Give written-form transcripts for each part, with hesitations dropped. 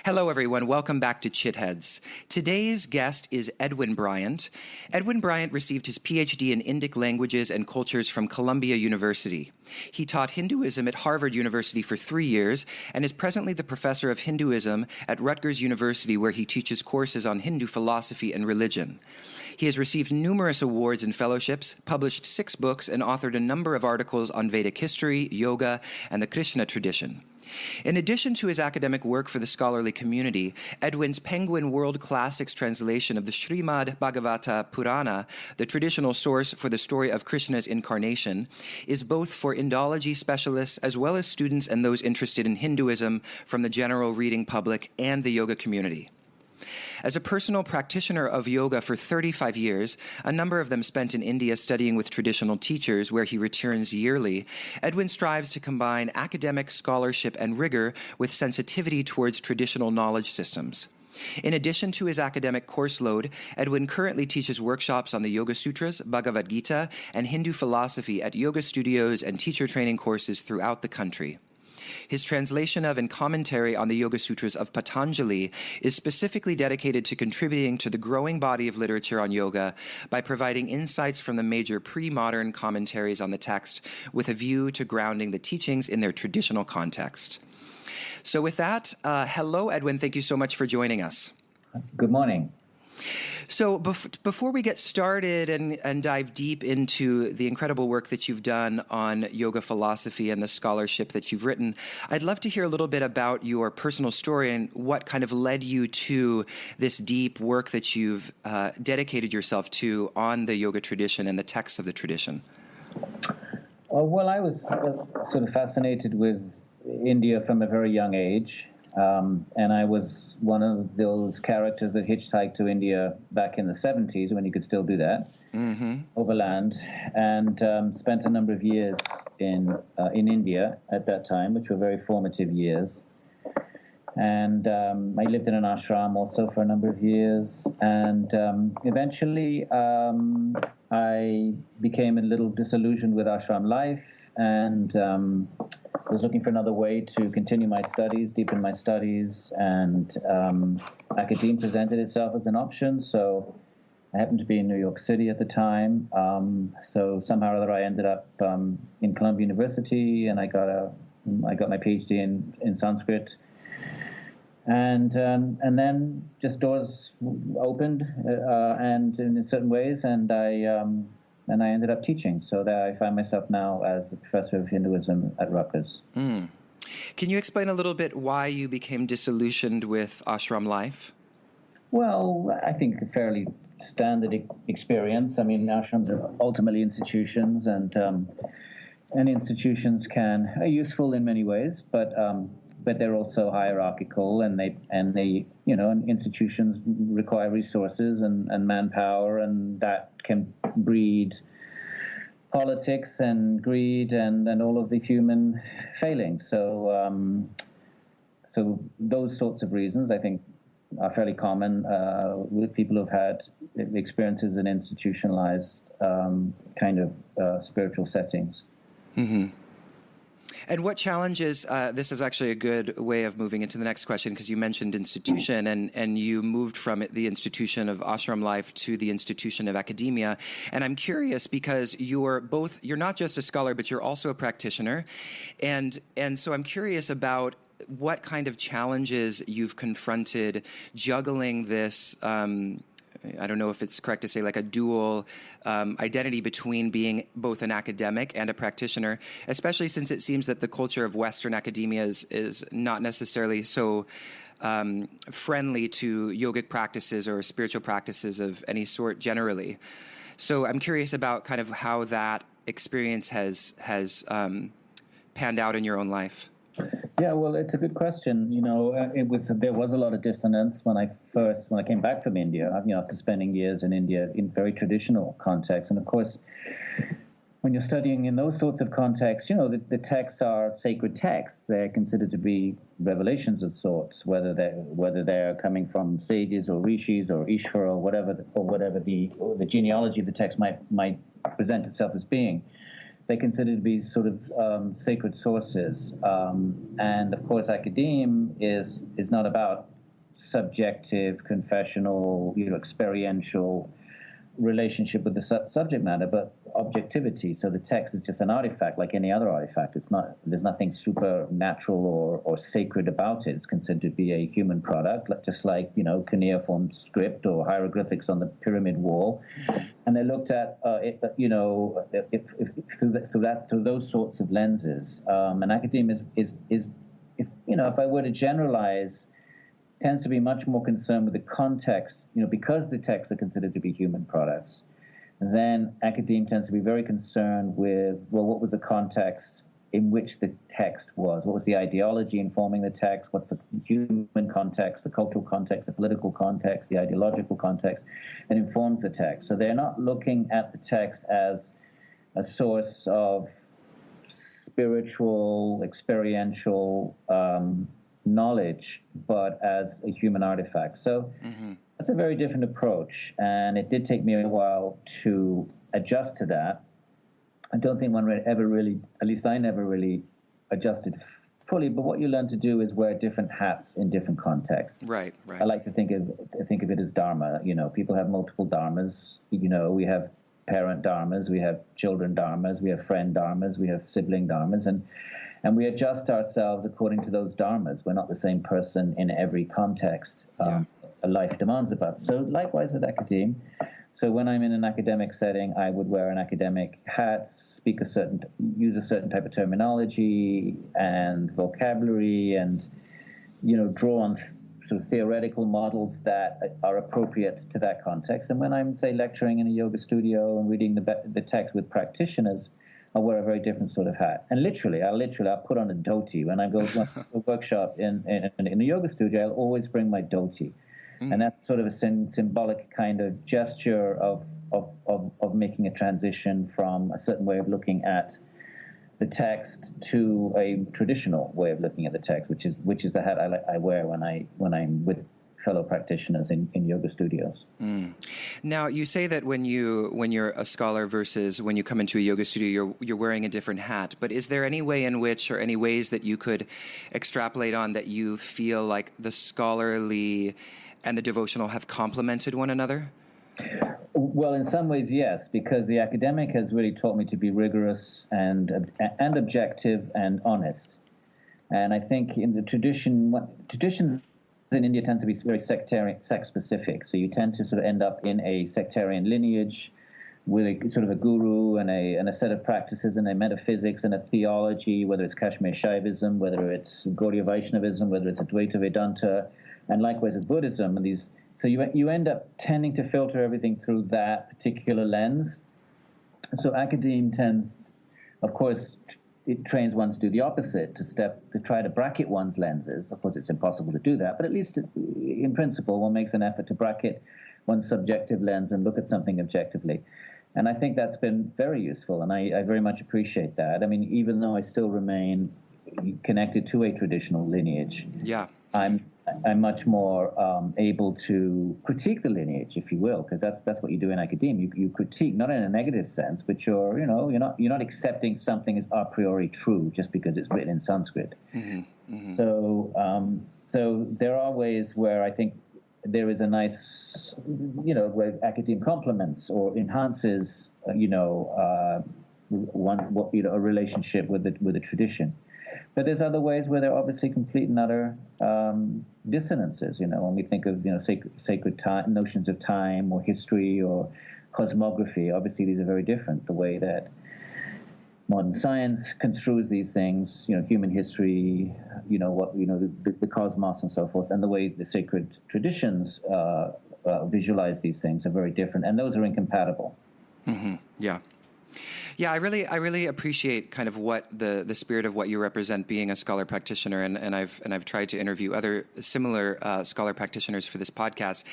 Hello, everyone. Welcome back to Chitheads. Today's guest is Edwin Bryant. Edwin Bryant received his PhD in Indic languages and cultures from Columbia University. He taught Hinduism at Harvard University for 3 years and is presently the professor of Hinduism at Rutgers University, where he teaches courses on Hindu philosophy and religion. He has received numerous awards and fellowships, published 6 books, and authored a number of articles on Vedic history, yoga, and the Krishna tradition. In addition to his academic work for the scholarly community, Edwin's Penguin World Classics translation of the Srimad Bhagavata Purana, the traditional source for the story of Krishna's incarnation, is both for Indology specialists as well as students and those interested in Hinduism from the general reading public and the yoga community. As a personal practitioner of yoga for 35 years, a number of them spent in India studying with traditional teachers where he returns yearly, Edwin strives to combine academic scholarship and rigor with sensitivity towards traditional knowledge systems. In addition to his academic course load, Edwin currently teaches workshops on the Yoga Sutras, Bhagavad Gita, and Hindu philosophy at yoga studios and teacher training courses throughout the country. His translation of and commentary on the Yoga Sutras of Patanjali is specifically dedicated to contributing to the growing body of literature on yoga by providing insights from the major pre-modern commentaries on the text with a view to grounding the teachings in their traditional context. So with that, hello, Edwin. Thank you so much for joining us. Good morning. So before we get started and dive deep into the incredible work that you've done on yoga philosophy and the scholarship that you've written, I'd love to hear a little bit about your personal story and what kind of led you to this deep work that you've dedicated yourself to on the yoga tradition and the texts of the tradition. Well, I was sort of fascinated with India from a very young age. And I was one of those characters that hitchhiked to India back in the 70s when you could still do that, overland, and spent a number of years in India at that time, which were very formative years. And I lived in an ashram also for a number of years. And eventually I became a little disillusioned with ashram life and was looking for another way to continue my studies, deepen my studies, and academia presented itself as an option. So I happened to be in New York City at the time. So somehow or other I ended up in Columbia University, and I got my PhD in Sanskrit. And then just doors opened, and in certain ways, and I ended up teaching, so that I find myself now as a professor of Hinduism at Rutgers. Can you explain a little bit why you became disillusioned with ashram life? Well, I think a fairly standard experience. I mean, ashrams are ultimately institutions, and institutions are useful in many ways, but they're also hierarchical, and institutions require resources and manpower, and that can breed politics and greed and all of the human failings. So those sorts of reasons, I think, are fairly common with people who've had experiences in institutionalized kind of spiritual settings. Mm-hmm. And what challenges, this is actually a good way of moving into the next question, because you mentioned institution, and you moved from the institution of ashram life to the institution of academia. And I'm curious because you're not just a scholar, but you're also a practitioner. And so I'm curious about what kind of challenges you've confronted juggling this, I don't know if it's correct to say like a dual identity between being both an academic and a practitioner, especially since it seems that the culture of Western academia is not necessarily so friendly to yogic practices or spiritual practices of any sort generally. So I'm curious about kind of how that experience has panned out in your own life. Yeah, well, it's a good question. There was a lot of dissonance when I came back from India, after spending years in India in very traditional contexts. And of course, when you're studying in those sorts of contexts, the texts are sacred texts. They're considered to be revelations of sorts, whether they're coming from sages or rishis or Ishvara or whatever the genealogy of the text might present itself as being. They're considered to be sort of sacred sources. And of course, academe is not about subjective, confessional, experiential relationship with the subject matter, but objectivity. So the text is just an artifact like any other artifact. There's nothing supernatural or sacred about it. It's considered to be a human product, just like, cuneiform script or hieroglyphics on the pyramid wall. And they looked at through those sorts of lenses. And academia is if I were to generalize, tends to be much more concerned with the context, because the texts are considered to be human products. Then academia tends to be very concerned with, what was the context in which the text was? What was the ideology informing the text? What's the human context, the cultural context, the political context, the ideological context that informs the text? So they're not looking at the text as a source of spiritual, experiential knowledge, but as a human artifact. So that's a very different approach, and it did take me a while to adjust to that. I don't think one ever really, at least I never really adjusted fully, but what you learn to do is wear different hats in different contexts. Right. I like to think of it as dharma. People have multiple dharmas. We have parent dharmas, we have children dharmas, we have friend dharmas, we have sibling dharmas, and we adjust ourselves according to those dharmas. We're not the same person in every context life demands of us. So likewise with academia. So when I'm in an academic setting, I would wear an academic hat, use a certain type of terminology and vocabulary, and draw on sort of theoretical models that are appropriate to that context. And when I'm, say, lecturing in a yoga studio and reading the text with practitioners, I'll wear a very different sort of hat. And I'll put on a dhoti. When I go to a workshop in a yoga studio, I'll always bring my dhoti. And that's sort of a symbolic kind of gesture of making a transition from a certain way of looking at the text to a traditional way of looking at the text, which is the hat I wear when I'm with fellow practitioners in yoga studios. Now, you say that when you're a scholar versus when you come into a yoga studio, you're wearing a different hat. But is there any way in which, or any ways that you could extrapolate on, that you feel like the scholarly and the devotional have complemented one another? Well, in some ways, yes, because the academic has really taught me to be rigorous and objective and honest. And I think in the traditions in India tend to be very sect-specific. So you tend to sort of end up in a sectarian lineage with a sort of a guru and a set of practices and a metaphysics and a theology, whether it's Kashmir Shaivism, whether it's Gaudiya Vaishnavism, whether it's Advaita Vedanta, and likewise with Buddhism. And so you end up tending to filter everything through that particular lens. So academe tends, of course, it trains one to do the opposite, to try to bracket one's lenses. Of course, it's impossible to do that, but at least in principle, one makes an effort to bracket one's subjective lens and look at something objectively. And I think that's been very useful, and I very much appreciate that. I mean, even though I still remain connected to a traditional lineage, I'm much more able to critique the lineage, if you will, because that's what you do in academia. You critique, not in a negative sense, but you're not accepting something as a priori true just because it's written in Sanskrit. So there are ways where I think there is a nice, where academia complements or enhances, a relationship with the tradition. But there's other ways where there are obviously complete and utter dissonances. When we think of sacred time, notions of time or history or cosmography, obviously these are very different. The way that modern science construes these things, human history, the cosmos and so forth, and the way the sacred traditions visualize these things are very different, and those are incompatible. Yeah, I really appreciate kind of what the spirit of what you represent, being a scholar practitioner, and I've tried to interview other similar scholar practitioners for this podcast,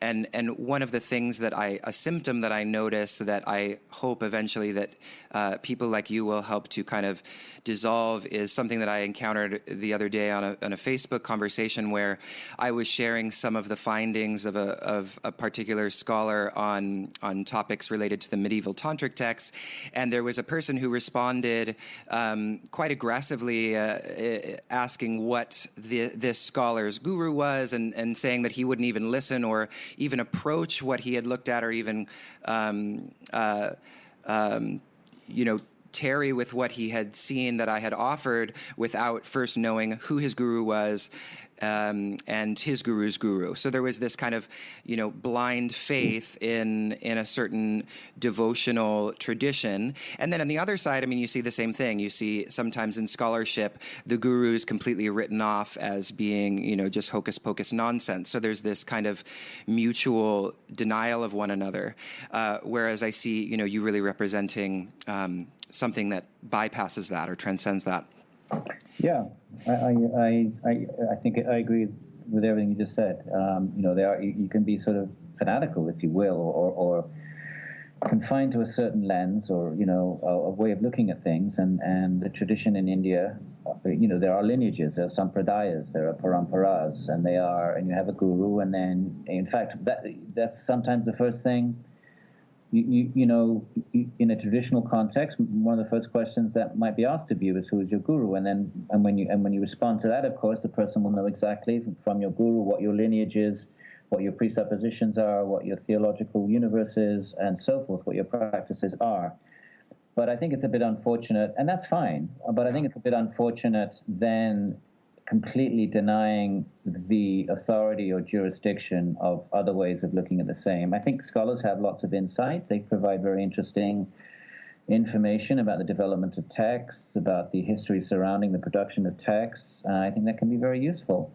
and one of the things a symptom that I notice that I hope eventually that people like you will help to kind of dissolve is something that I encountered the other day on a Facebook conversation where I was sharing some of the findings of a particular scholar on topics related to the medieval tantric texts, And there was a person who responded quite aggressively, asking what this scholar's guru was, and saying that he wouldn't even listen or even approach what he had looked at, or even tarry with what he had seen that I had offered without first knowing who his guru was, and his guru's guru. So there was this kind of, blind faith in a certain devotional tradition. And then on the other side, you see the same thing. You see sometimes in scholarship, the guru is completely written off as being, just hocus pocus nonsense. So there's this kind of mutual denial of one another. Whereas I see, you really representing something that bypasses that or transcends that. Yeah, I think I agree with everything you just said. You can be sort of fanatical, if you will, or confined to a certain lens, or a way of looking at things. And the tradition in India, there are lineages, there are sampradayas, there are paramparas, and you have a guru, and then in fact that's sometimes the first thing. In a traditional context, one of the first questions that might be asked of you is, who is your guru? And when you respond to that, of course, the person will know exactly from your guru what your lineage is, what your presuppositions are, what your theological universe is, and so forth, what your practices are. But I think it's a bit unfortunate, and that's fine, but I think it's a bit unfortunate then completely denying the authority or jurisdiction of other ways of looking at the same. I think scholars have lots of insight. They provide very interesting information about the development of texts, about the history surrounding the production of texts. I think that can be very useful.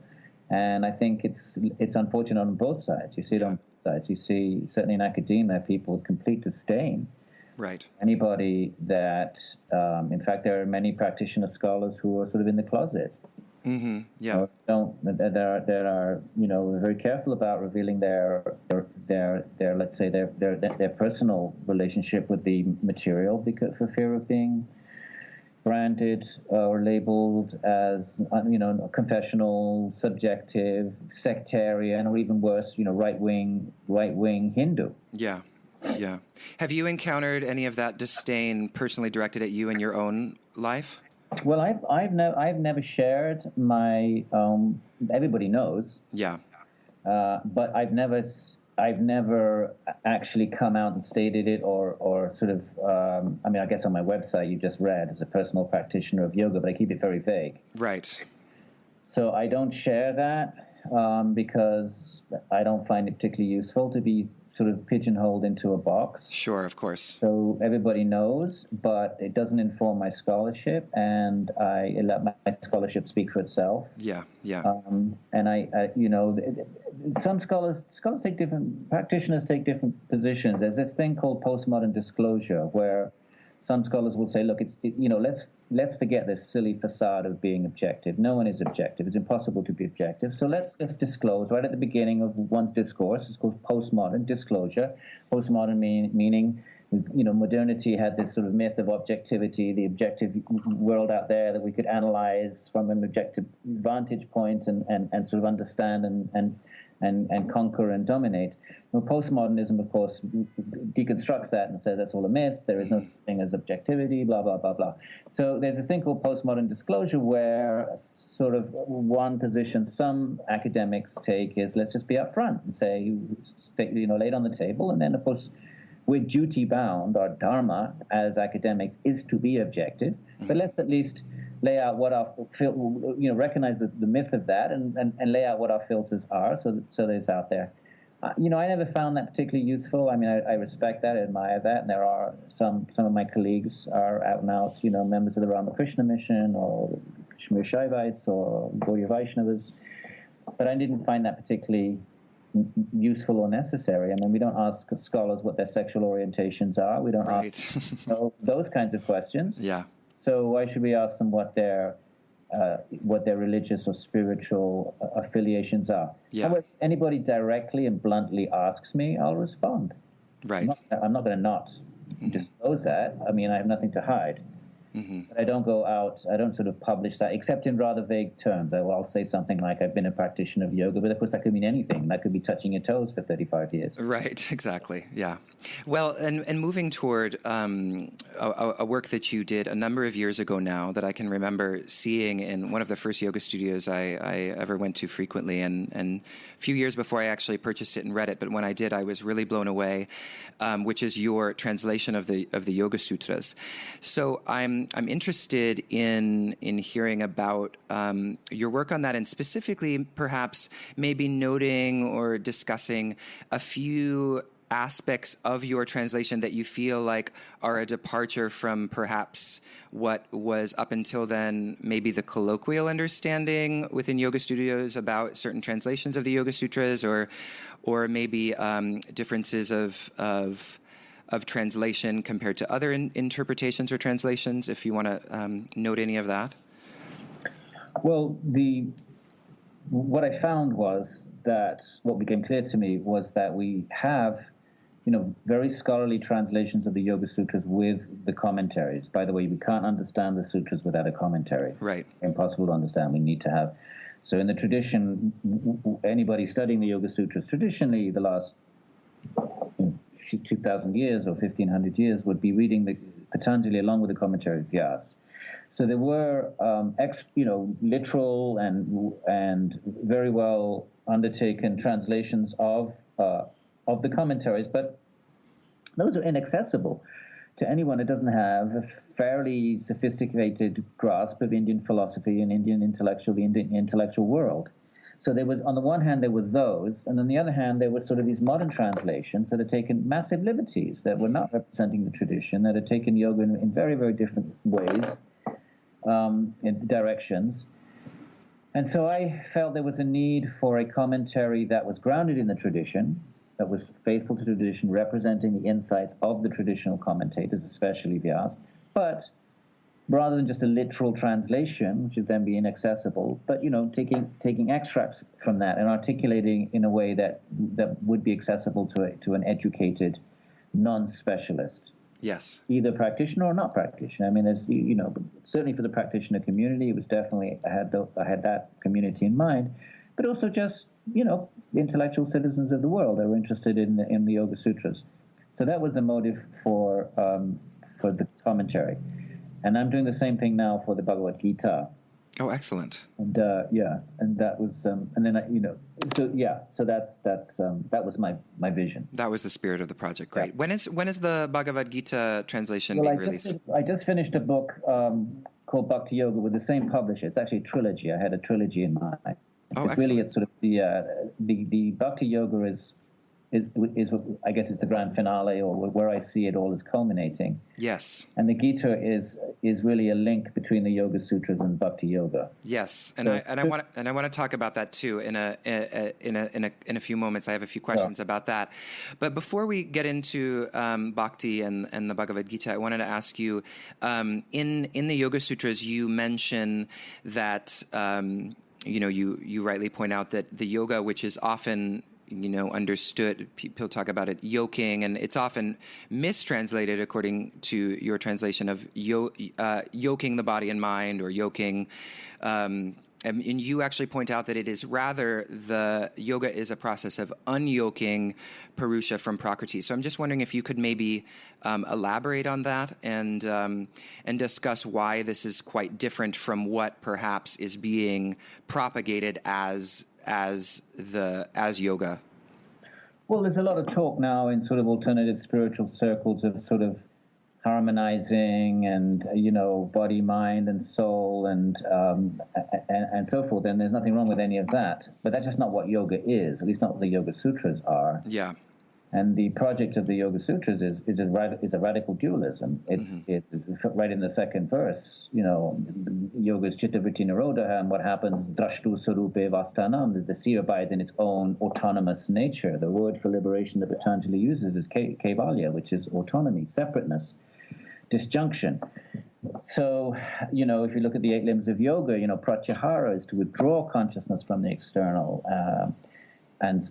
And I think it's unfortunate on both sides. You see it on both sides. You see, certainly in academia, people with complete disdain. Right. Anybody that, in fact, there are many practitioner scholars who are sort of in the closet. Mm-hmm. Yeah. There are very careful about revealing their let's say their personal relationship with the material, because for fear of being branded or labeled as confessional, subjective, sectarian, or even worse, right wing Hindu. Yeah. Yeah. Have you encountered any of that disdain personally directed at you in your own life? Well, I've never shared my. Everybody knows. Yeah. But I've never actually come out and stated it, or sort of. I guess on my website you just read as a personal practitioner of yoga, but I keep it very vague. Right. So I don't share that because I don't find it particularly useful to be sort of pigeonholed into a box. Sure, of course. So everybody knows, but it doesn't inform my scholarship, and I let my scholarship speak for itself. Yeah, yeah. And some scholars take different, practitioners take different positions. There's this thing called postmodern disclosure, where some scholars will say, look, let's forget this silly facade of being objective. No one is objective. It's impossible to be objective. So let's disclose right at the beginning of one's discourse. It's called postmodern disclosure. Postmodern meaning, modernity had this sort of myth of objectivity, the objective world out there that we could analyze from an objective vantage point and sort of understand and conquer and dominate. Well, postmodernism, of course, deconstructs that and says that's all a myth. There is no such thing as objectivity, blah, blah, blah, blah. So there's this thing called postmodern disclosure, where sort of one position some academics take is, let's just be upfront and say, lay it on the table. And then, of course, we're duty-bound. Our dharma as academics is to be objective. But let's at least lay out what our recognize the myth of that and lay out what our filters are, so that it's out there. I never found that particularly useful. I respect that, I admire that, and there are some of my colleagues are out and out, members of the Ramakrishna Mission or Kashmir Shaivites or Gaudiya Vaishnavas, but I didn't find that particularly useful or necessary. We don't ask scholars what their sexual orientations are. We don't ask those kinds of questions. Yeah. So why should we ask them what their religious or spiritual affiliations are? Yeah. However, if anybody directly and bluntly asks me, I'll respond. Right. I'm not going to not disclose that. I have nothing to hide. But I don't go out, I don't sort of publish that, except in rather vague terms. I'll say something like, I've been a practitioner of yoga, but of course that could mean anything. That could be touching your toes for 35 years. Right, exactly, yeah. Well, and moving toward a work that you did a number of years ago now that I can remember seeing in one of the first yoga studios I ever went to frequently, and a few years before I actually purchased it and read it, but when I did, I was really blown away, which is your translation of the Yoga Sutras. So I'm interested in hearing about your work on that, and specifically perhaps maybe noting or discussing a few aspects of your translation that you feel like are a departure from perhaps what was up until then maybe the colloquial understanding within yoga studios about certain translations of the Yoga Sutras, or maybe differences of translation compared to other interpretations or translations, if you want to note any of that. Well, what I found was that what became clear to me was that we have, very scholarly translations of the Yoga Sutras with the commentaries. By the way, we can't understand the sutras without a commentary. Right. Impossible to understand. We need to have. So in the tradition, anybody studying the Yoga Sutras, traditionally the last 2,000 years or 1,500 years, would be reading the Patanjali along with the commentary of Vyasa. So there were, literal and very well undertaken translations of the commentaries, but those are inaccessible to anyone who doesn't have a fairly sophisticated grasp of Indian philosophy and the Indian intellectual world. So there was, on the one hand, there were those, and on the other hand, there were sort of these modern translations that had taken massive liberties, that were not representing the tradition, that had taken yoga in very, very different ways, in directions. And so I felt there was a need for a commentary that was grounded in the tradition, that was faithful to the tradition, representing the insights of the traditional commentators, especially Vyasa, but rather than just a literal translation, which would then be inaccessible, but taking extracts from that and articulating in a way that would be accessible to an educated non-specialist. Yes. Either practitioner or not practitioner. I mean, there's certainly for the practitioner community, it was definitely I had that community in mind, but also just intellectual citizens of the world that were interested in the Yoga Sutras. So that was the motive for the commentary. And I'm doing the same thing now for the Bhagavad Gita. Oh, excellent. And and that was, and then so that was my vision. That was the spirit of the project. Great. Yeah. When is the Bhagavad Gita translation being released? I just finished a book called Bhakti Yoga with the same publisher. It's actually a trilogy. I had a trilogy in mind. Oh, it's really, it's sort of the Bhakti Yoga is I guess it's the grand finale, or where I see it all as culminating. Yes. And the Gita is really a link between the Yoga Sutras and Bhakti Yoga. Yes, and I want to talk about that too in a few moments. I have a few questions about that, but before we get into Bhakti and the Bhagavad Gita, I wanted to ask you, in the Yoga Sutras, you mention that you rightly point out that the yoga, which is often understood, people talk about it yoking, and it's often mistranslated according to your translation of yoking the body and mind, or yoking. And you actually point out that it is rather the yoga is a process of unyoking Purusha from Prakriti. So I'm just wondering if you could maybe elaborate on that and discuss why this is quite different from what perhaps is being propagated as yoga. Well, there's a lot of talk now in sort of alternative spiritual circles of sort of harmonizing and body, mind, and soul and so forth. And there's nothing wrong with any of that. But that's just not what yoga is. At least not what the Yoga Sutras are. Yeah. And the project of the Yoga Sutras is a radical dualism. It's right in the second verse. Yoga is chittavritti nirodha, and what happens? Drashtu sarupe vastanam. The seer abides in its own autonomous nature. The word for liberation that Patanjali uses is kaivalya, which is autonomy, separateness, disjunction. So, if you look at the 8 limbs of yoga, pratyahara is to withdraw consciousness from the external. And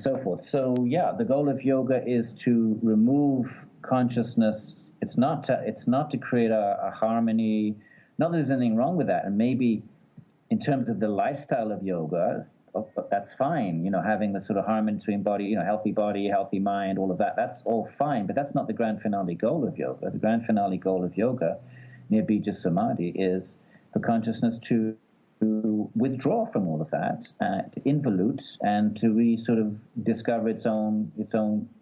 so forth. So the goal of yoga is to remove consciousness. It's not to create a harmony. Not that there's anything wrong with that, and maybe in terms of the lifestyle of yoga, that's fine. Having the sort of harmony between body, healthy mind, all of that. That's all fine, but that's not the grand finale goal of yoga. The grand finale goal of yoga, Nibbija Samadhi, is for consciousness to withdraw from all of that, to involute, and to really sort of discover its own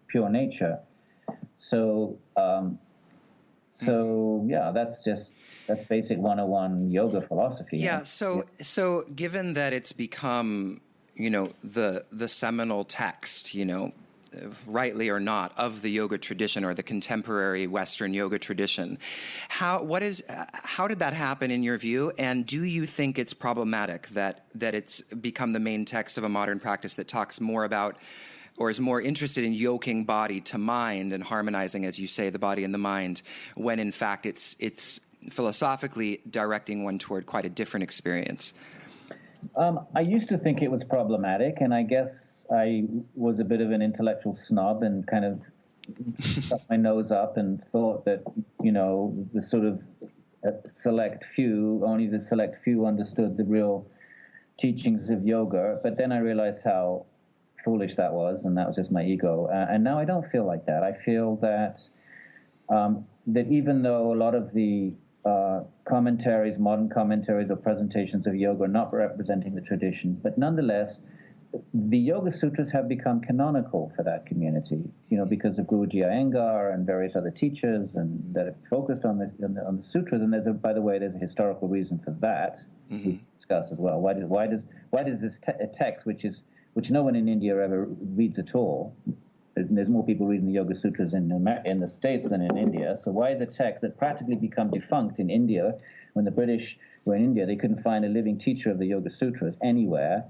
pure nature. So, yeah, that's basic 101 yoga philosophy. Yeah. So given that it's become, the seminal text, rightly or not, of the yoga tradition or the contemporary Western yoga tradition, how did that happen in your view? And do you think it's problematic that it's become the main text of a modern practice that talks more about, or is more interested in yoking body to mind and harmonizing, as you say, the body and the mind, when in fact it's philosophically directing one toward quite a different experience? I used to think it was problematic, and I guess I was a bit of an intellectual snob and kind of stuck my nose up and thought that, the sort of only the select few understood the real teachings of yoga. But then I realized how foolish that was, and that was just my ego. And now I don't feel like that. I feel that that even though a lot of the modern commentaries or presentations of yoga are not representing the tradition, but nonetheless, the Yoga Sutras have become canonical for that community, because of Guruji Iyengar and various other teachers, and that have focused on the sutras. And by the way, there's a historical reason for that. Mm-hmm. We discuss as well. Why does this text, which no one in India ever reads at all? There's more people reading the Yoga Sutras in the States than in India. So why is a text that practically become defunct in India, when the British were in India, they couldn't find a living teacher of the Yoga Sutras anywhere?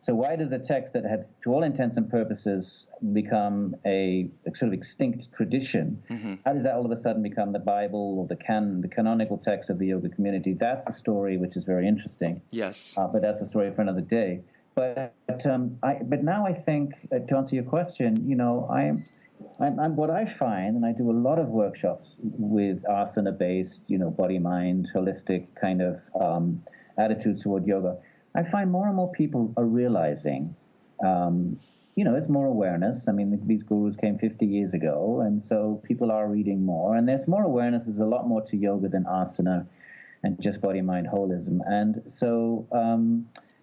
So why does a text that had, to all intents and purposes, become a sort of extinct tradition, mm-hmm. how does that all of a sudden become the Bible or the canonical text of the yoga community? That's a story which is very interesting. Yes. But that's a story for another day. But now I think, to answer your question, I'm what I find, and I do a lot of workshops with asana-based, body-mind, holistic kind of attitudes toward yoga. I find more and more people are realizing, it's more awareness. I mean, these gurus came 50 years ago, and so people are reading more, and there's more awareness. There's a lot more to yoga than asana and just body-mind holism. And so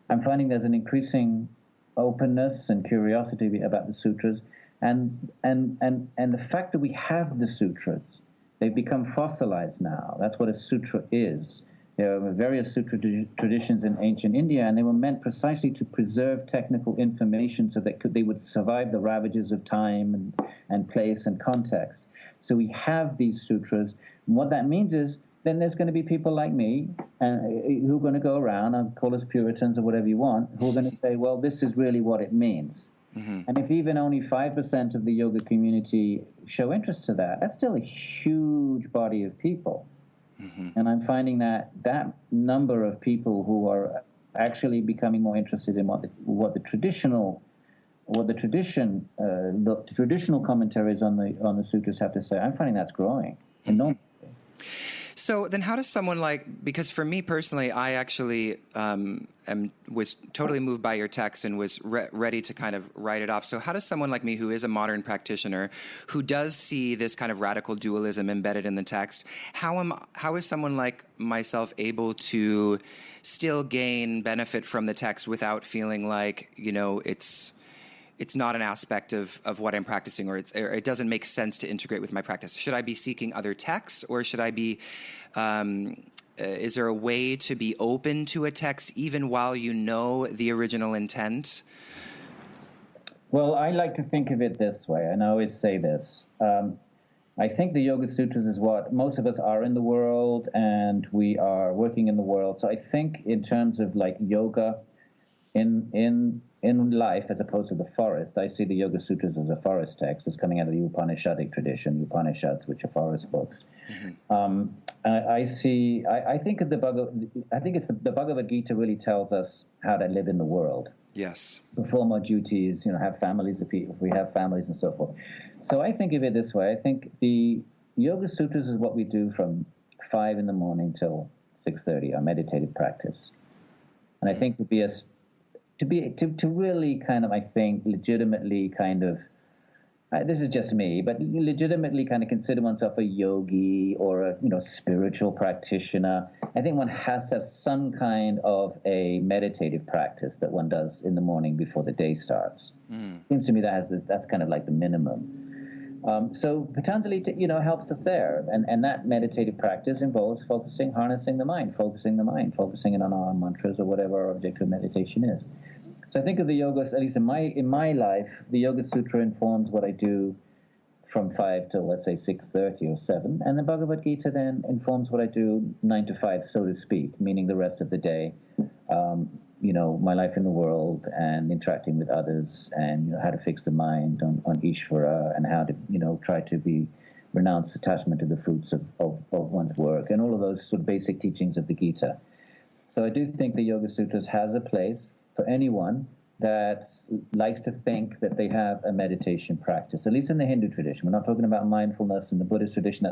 I'm finding there's an increasing openness and curiosity about the sutras, and the fact that we have the sutras, they've become fossilized now. That's what a sutra is. There are various sutra traditions in ancient India, and they were meant precisely to preserve technical information so that they would survive the ravages of time and place and context. So we have these sutras, and what that means is then there's going to be people like me who are going to go around, and call us Puritans or whatever you want, who are going to say, well, this is really what it means. Mm-hmm. And if even only 5% of the yoga community show interest to that, that's still a huge body of people. Mm-hmm. And I'm finding that number of people who are actually becoming more interested in what the traditional commentaries on the sutras have to say, I'm finding that's growing enormously. So then how does someone because for me personally, I actually was totally moved by your text and was ready to kind of write it off. So how does someone like me, who is a modern practitioner, who does see this kind of radical dualism embedded in the text, how is someone like myself able to still gain benefit from the text without feeling like, it's not an aspect of what I'm practicing, or it doesn't make sense to integrate with my practice? Should I be seeking other texts, or should I be, is there a way to be open to a text even while you know the original intent? Well, I like to think of it this way, and I always say this. I think the Yoga Sutras is what most of us are in the world, and we are working in the world. So I think in terms of yoga in life, as opposed to the forest, I see the Yoga Sutras as a forest text. It's coming out of the Upanishadic tradition, Upanishads, which are forest books. Mm-hmm. I think of the Bhagavad Gita really tells us how to live in the world. Yes. perform our duties, have families if we have families and so forth. So I think of it this way. I think the Yoga Sutras is what we do from 5 in the morning till 6:30, our meditative practice. And I think to really kind of, I think, legitimately kind of, this is just me, but legitimately kind of consider oneself a yogi or a spiritual practitioner, I think one has to have some kind of a meditative practice that one does in the morning before the day starts. Seems to me that's kind of like the minimum. So Patanjali, helps us there, and that meditative practice involves harnessing the mind, focusing in on our mantras or whatever our objective of meditation is. So I think of the yoga, at least in my life, the Yoga Sutra informs what I do from 5 till, let's say, 6:30 or 7, and the Bhagavad Gita then informs what I do 9 to 5, so to speak, meaning the rest of the day. My life in the world and interacting with others, and how to fix the mind on Ishvara, and how to try to renounce attachment to the fruits of one's work, and all of those sort of basic teachings of the Gita. So I do think the Yoga Sutras has a place for anyone that likes to think that they have a meditation practice, at least in the Hindu tradition. We're not talking about mindfulness in the Buddhist tradition.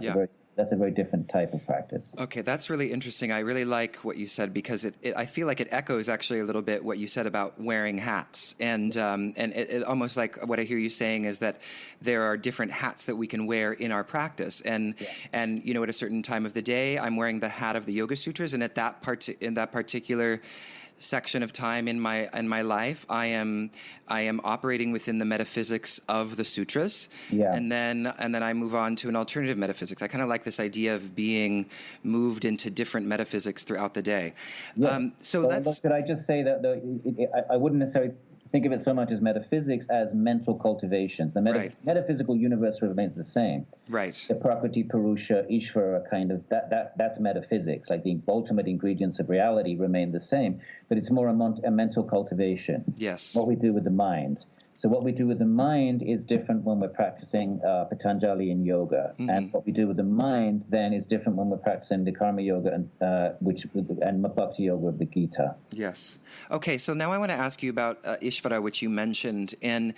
That's a very different type of practice. Okay, that's really interesting. I really like what you said, because I feel like it echoes actually a little bit what you said about wearing hats, and it almost like what I hear you saying is that there are different hats that we can wear in our practice, and at a certain time of the day, I'm wearing the hat of the Yoga Sutras, and at in that particular section of time in my life, I am operating within the metaphysics of the sutras, and then I move on to an alternative metaphysics. I kind of like this idea of being moved into different metaphysics throughout the day. Yes. Could I just say that I wouldn't necessarily think of it so much as metaphysics as mental cultivations. The metaphysical universe remains the same. Right. The Prakriti, Purusha, Ishvara kind of, that's metaphysics. Like the ultimate ingredients of reality remain the same, but it's more a mental cultivation. Yes. What we do with the mind. So what we do with the mind is different when we're practicing Patanjali in yoga, and what we do with the mind then is different when we're practicing the Karma Yoga and Bhakti Yoga of the Gita. Yes. Okay, so now I want to ask you about Ishvara, which you mentioned, and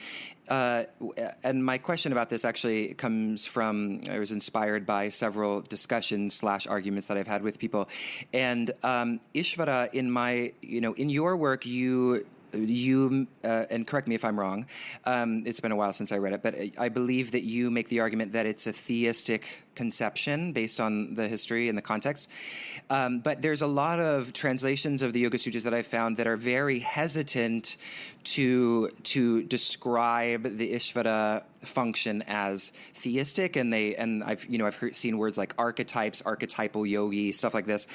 my question about this actually comes from, I was inspired by several discussions / arguments that I've had with people, and Ishvara, in your work, you and correct me if I'm wrong, it's been a while since I read it, but I believe that you make the argument that it's a theistic conception based on the history and the context. But there's a lot of translations of the Yoga Sutras that I've found that are very hesitant to describe the Ishvara function as theistic, and I've seen words like archetypes, archetypal yogi, stuff like this,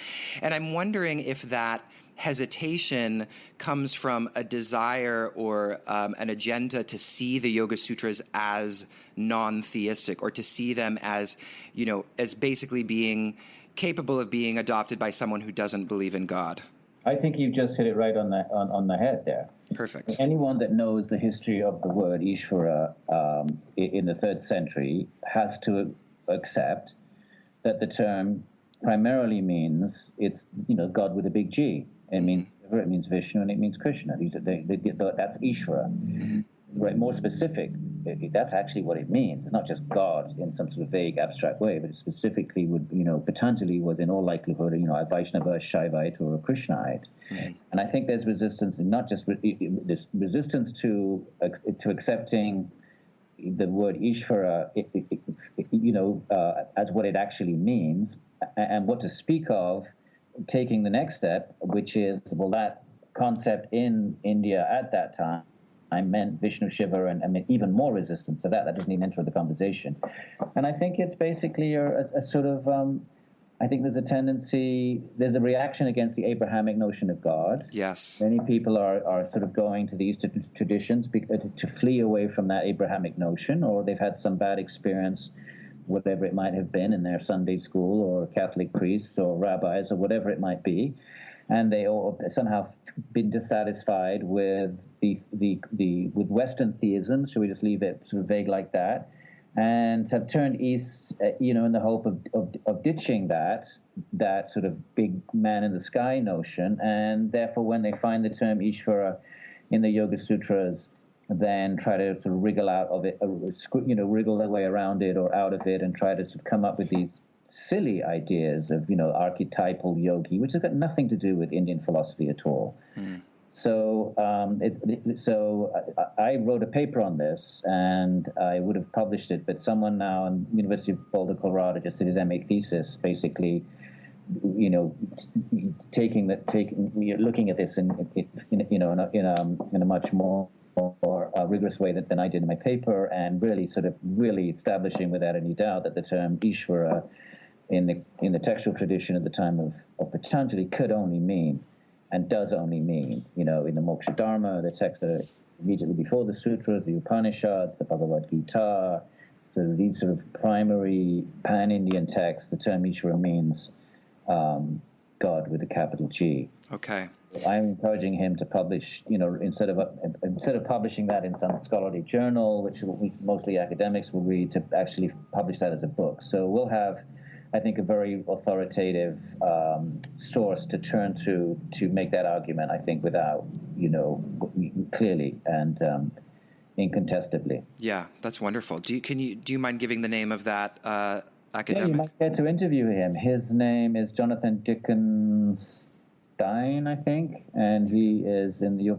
and I'm wondering if that hesitation comes from a desire or an agenda to see the Yoga Sutras as non-theistic, or to see them as basically being capable of being adopted by someone who doesn't believe in God. I think you just hit it right on the head there. Perfect. Anyone that knows the history of the word Ishvara in the 3rd century has to accept that the term primarily means it's God with a big G. It means Vishnu, and it means Krishna. That's Ishvara. Right, more specific, that's actually what it means. It's not just God in some sort of vague, abstract way, but it specifically would, Patanjali was in all likelihood, a Vaishnava, Shaivite, or a Krishnite. And I think there's resistance, not just this resistance to accepting the word Ishvara, as what it actually means, and what to speak of, taking the next step, which is, that concept in India at that time, I meant Vishnu, Shiva, and even more resistance to that. That doesn't even enter the conversation. And I think it's basically a sort of, I think there's a reaction against the Abrahamic notion of God. Yes. Many people are sort of going to the Eastern traditions to flee away from that Abrahamic notion, or they've had some bad experience, whatever it might have been, in their Sunday school or Catholic priests or rabbis or whatever it might be, and they all somehow been dissatisfied with with Western theism. Should we just leave it sort of vague like that? And have turned east, in the hope of ditching that sort of big man in the sky notion. And therefore, when they find the term Ishvara in the Yoga Sutras than try to sort of wriggle out of it, wriggle their way around it or out of it, and try to sort of come up with these silly ideas of, archetypal yogi, which has got nothing to do with Indian philosophy at all. So, I wrote a paper on this, and I would have published it, but someone now in University of Boulder, Colorado, just did his MA thesis, basically, looking at this in a much more rigorous way than I did in my paper, and really establishing without any doubt that the term Ishvara in the textual tradition at the time of Patanjali could only mean, and does only mean, in the Moksha Dharma, the text that are immediately before the Sutras, the Upanishads, the Bhagavad Gita, so these sort of primary pan-Indian texts, the term Ishvara means God with a capital G. Okay. I'm encouraging him to publish, instead of publishing that in some scholarly journal, which mostly academics will read, to actually publish that as a book. So we'll have, I think, a very authoritative source to turn to make that argument, I think, without, clearly and incontestably. Yeah, that's wonderful. Do you mind giving the name of that academic? Yeah, you might get to interview him. His name is Jonathan Dickens Stein, I think, and he is if you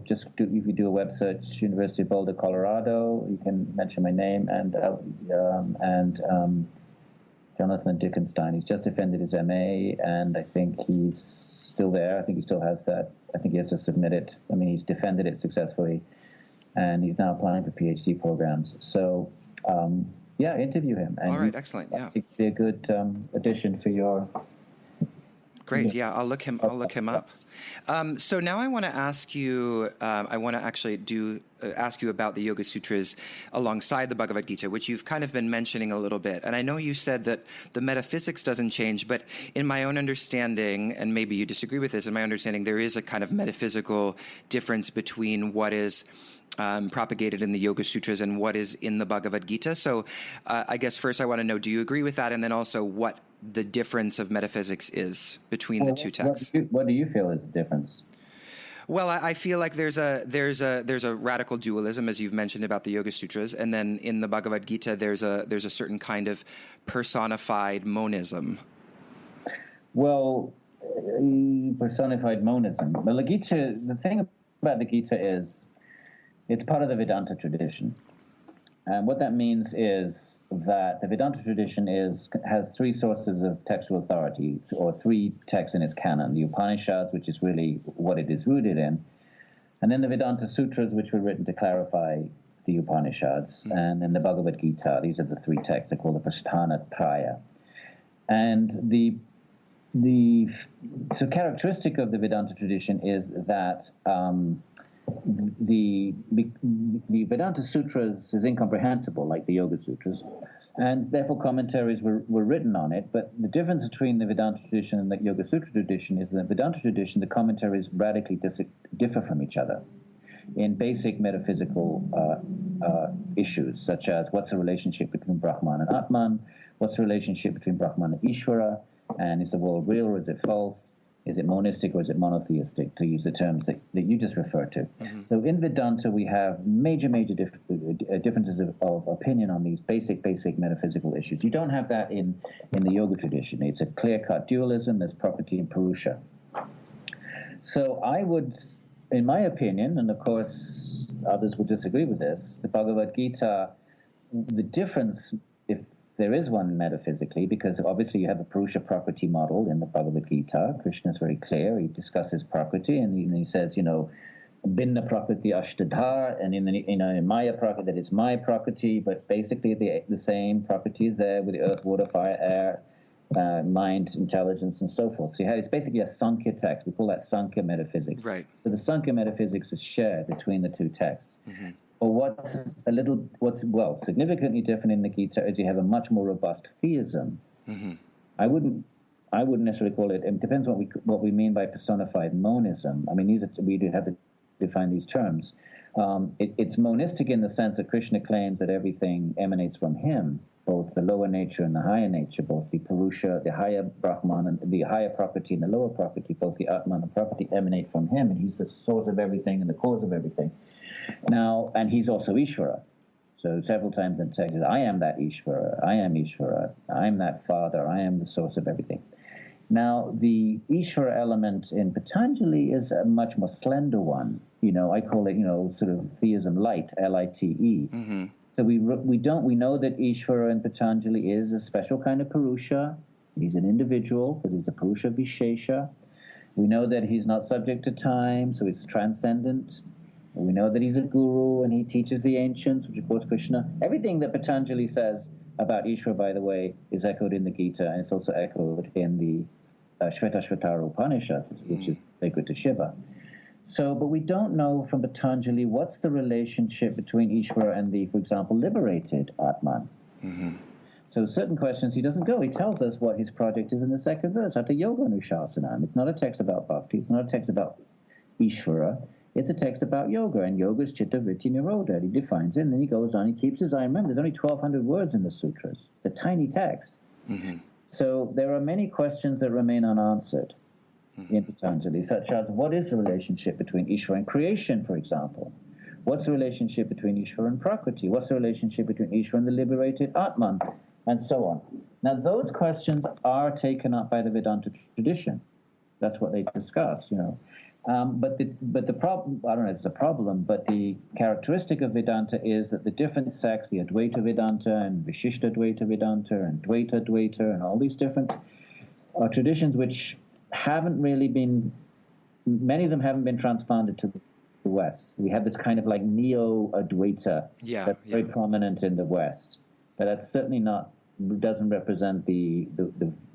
do a web search, University of Boulder, Colorado, you can mention my name and Jonathan Dickenstein. He's just defended his MA, and I think he's still there. I think he still has that. I think he has to submit it. I mean, he's defended it successfully, and he's now applying for PhD programs. So, interview him. And all right, excellent. Yeah, it'd be a good addition for your. Great. Yeah, I'll look him up. So now I want to ask you. I want to actually ask you about the Yoga Sutras alongside the Bhagavad Gita, which you've kind of been mentioning a little bit. And I know you said that the metaphysics doesn't change, but in my own understanding, and maybe you disagree with this, in my understanding, there is a kind of metaphysical difference between what is propagated in the Yoga Sutras and what is in the Bhagavad Gita. So I guess first I want to know, do you agree with that? And then also what the difference of metaphysics is between the two texts. What do you feel is the difference? Well, I feel like there's a radical dualism, as you've mentioned about the Yoga Sutras, and then in the Bhagavad Gita there's a certain kind of personified monism. Well, personified monism. Well, the thing about the Gita is it's part of the Vedanta tradition. And what that means is that the Vedanta tradition has three sources of textual authority, or three texts in its canon: the Upanishads, which is really what it is rooted in, and then the Vedanta Sutras, which were written to clarify the Upanishads, and then the Bhagavad Gita. These are the three texts they call the Prasthana Traya. And the characteristic of the Vedanta tradition is that the Vedanta Sutras is incomprehensible, like the Yoga Sutras, and therefore commentaries were written on it. But the difference between the Vedanta tradition and the Yoga Sutra tradition is that in the Vedanta tradition, the commentaries radically differ from each other in basic metaphysical issues, such as what's the relationship between Brahman and Atman, what's the relationship between Brahman and Ishvara, and is the world real or is it false? Is it monistic or is it monotheistic, to use the terms that you just referred to? Mm-hmm. So in Vedanta, we have major differences of opinion on these basic metaphysical issues. You don't have that in the yoga tradition. It's a clear-cut dualism. There's property and purusha. So I would, in my opinion, and of course others would disagree with this, the Bhagavad Gita, the difference, if there is one metaphysically, because obviously you have a Purusha property model in the Bhagavad Gita. Krishna is very clear. He discusses property, and he says, Binna Prakriti Ashtadhar, and in Maya Prakriti, that is my property, but basically the same property is there with the earth, water, fire, air, mind, intelligence, and so forth. So it's basically a Sankhya text. We call that Sankhya metaphysics. Right. So the Sankhya metaphysics is shared between the two texts. Mm-hmm. But what's significantly different in the Gita is you have a much more robust theism. Mm-hmm. I wouldn't necessarily call it. It depends what we mean by personified monism. I mean, we do have to define these terms. It's monistic in the sense that Krishna claims that everything emanates from him, both the lower nature and the higher nature, both the Purusha, the higher Brahman, and the higher property and the lower property, both the Atman and the property emanate from him, and he's the source of everything and the cause of everything. Now, and he's also Ishvara. So several times in the text, I am that Ishvara, I am Ishvara, I am that Father, I am the source of everything. Now, the Ishvara element in Patanjali is a much more slender one. I call it, sort of theism light, L-I-T-E. Mm-hmm. So we know that Ishvara in Patanjali is a special kind of Purusha. He's an individual, but he's a Purusha Vishesha. We know that he's not subject to time, so he's transcendent. We know that he's a guru and he teaches the ancients, which of course Krishna. Everything that Patanjali says about Ishvara, by the way, is echoed in the Gita, and it's also echoed in the Shvetashvatara Upanishad, which is sacred to Shiva. So, but we don't know from Patanjali what's the relationship between Ishvara and the, for example, liberated Atman. Mm-hmm. So certain questions he doesn't go. He tells us what his project is in the second verse, Hatha Yoga Anushasanam. It's not a text about bhakti. It's not a text about Ishvara. It's a text about yoga, and yoga is chitta vritti nirodha. He defines it, and then he goes on. He keeps his eye. Remember, there's only 1,200 words in the sutras. It's a tiny text. Mm-hmm. So there are many questions that remain unanswered in Patanjali, such as what is the relationship between Ishvara and creation, for example? What's the relationship between Ishvara and Prakriti? What's the relationship between Ishvara and the liberated Atman? And so on. Now, those questions are taken up by the Vedanta tradition. That's what they discuss, But the problem, I don't know if it's a problem, but the characteristic of Vedanta is that the different sects, the Advaita Vedanta and Vishishta Advaita Vedanta and Dvaita Advaita and all these different traditions which haven't really been, many of them haven't been transplanted to the West. We have this kind of like neo-Advaita that's very prominent in the West. But that's certainly doesn't represent the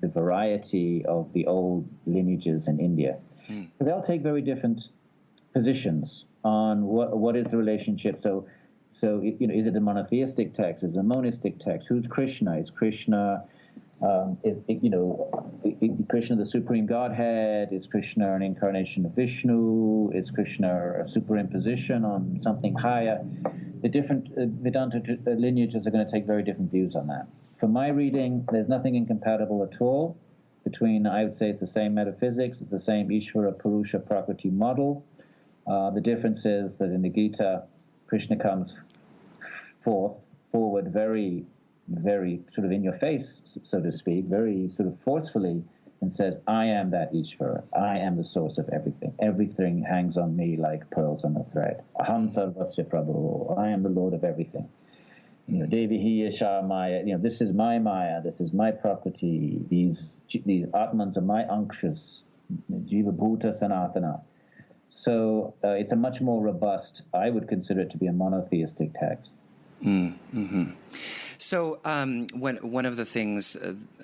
variety of the old lineages in India. So they'll take very different positions on what is the relationship. So is it a monotheistic text? Is it a monistic text? Who's Krishna? Is Krishna Krishna the supreme Godhead? Is Krishna an incarnation of Vishnu? Is Krishna a superimposition on something higher? The different Vedanta lineages are going to take very different views on that. From my reading, there's nothing incompatible at all between, I would say it's the same metaphysics, it's the same Ishvara, Purusha, Prakriti model. The difference is that in the Gita, Krishna comes forward very, very sort of in your face, so to speak, very sort of forcefully, and says, I am that Ishvara. I am the source of everything. Everything hangs on me like pearls on a thread. Aham sarvasya prabhu. I am the Lord of everything. Devi Yasha Maya, this is my Maya, this is my Prakriti, these Atmans are my Ankshas, Jiva Bhuta Sanatana. So it's a much more robust, I would consider it to be a monotheistic text. Mm-hmm. So one of the things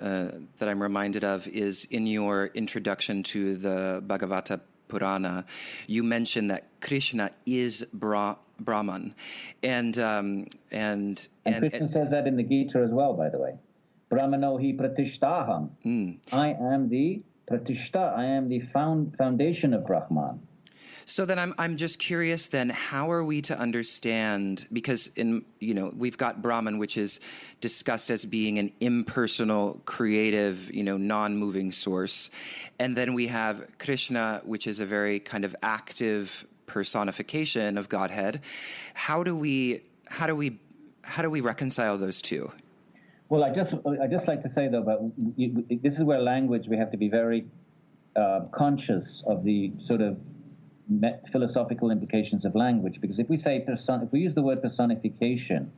that I'm reminded of is in your introduction to the Bhagavata Purana, you mentioned that Krishna is Brahman, and Krishna says that in the Gita as well, by the way. Brahmano hi pratishtaham. I am the pratishta. I am the foundation of Brahman. So then I'm just curious then, how are we to understand, because we've got Brahman, which is discussed as being an impersonal, creative, non-moving source. And then we have Krishna, which is a very kind of active personification of Godhead. How do we reconcile those two? Well, I just like to say, though, but this is where language, we have to be very conscious of the sort of philosophical implications of language, because if we use the word personification,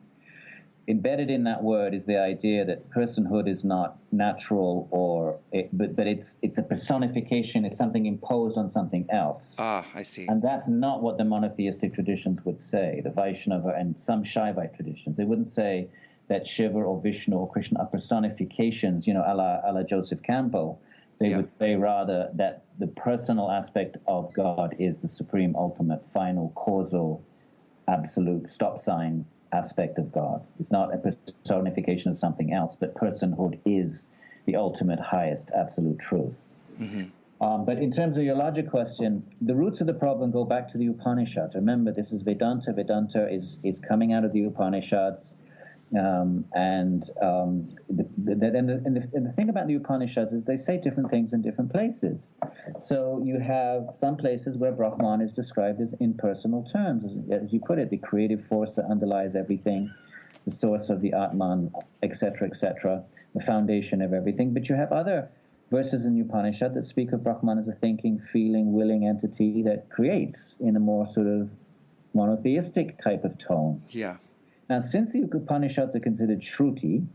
embedded in that word is the idea that personhood is not natural, but it's a personification. It's something imposed on something else. Ah, I see. And that's not what the monotheistic traditions would say. The Vaishnava and some Shaivite traditions, they wouldn't say that Shiva or Vishnu or Krishna are personifications, a la Joseph Campbell. They would say rather that the personal aspect of God is the supreme, ultimate, final, causal, absolute stop sign aspect of God. It's not a personification of something else, but personhood is the ultimate, highest, absolute truth. Mm-hmm. But in terms of your logic question, the roots of the problem go back to the Upanishads. Remember, this is Vedanta. Vedanta is coming out of the Upanishads. The thing about the Upanishads is they say different things in different places. So you have some places where Brahman is described as impersonal terms, as you put it, the creative force that underlies everything, the source of the Atman, etc., the foundation of everything. But you have other verses in the Upanishad that speak of Brahman as a thinking, feeling, willing entity that creates in a more sort of monotheistic type of tone. Yeah. Now, since the Upanishads are considered Shruti,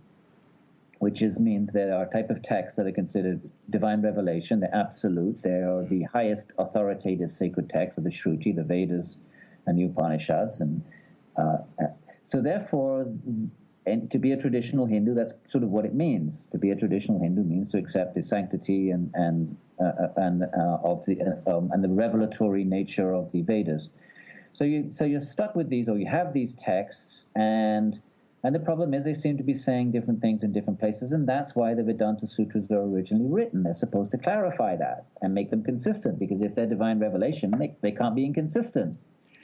which means they are a type of text that are considered divine revelation, they're absolute, they are the highest authoritative sacred texts of the Shruti, the Vedas and the Upanishads. And so therefore, and to be a traditional Hindu, that's sort of what it means. To be a traditional Hindu means to accept the sanctity and the revelatory nature of the Vedas. So you're stuck with these, or you have these texts, and the problem is they seem to be saying different things in different places, and that's why the Vedanta Sutras are originally written. They're supposed to clarify that and make them consistent, because if they're divine revelation, they can't be inconsistent.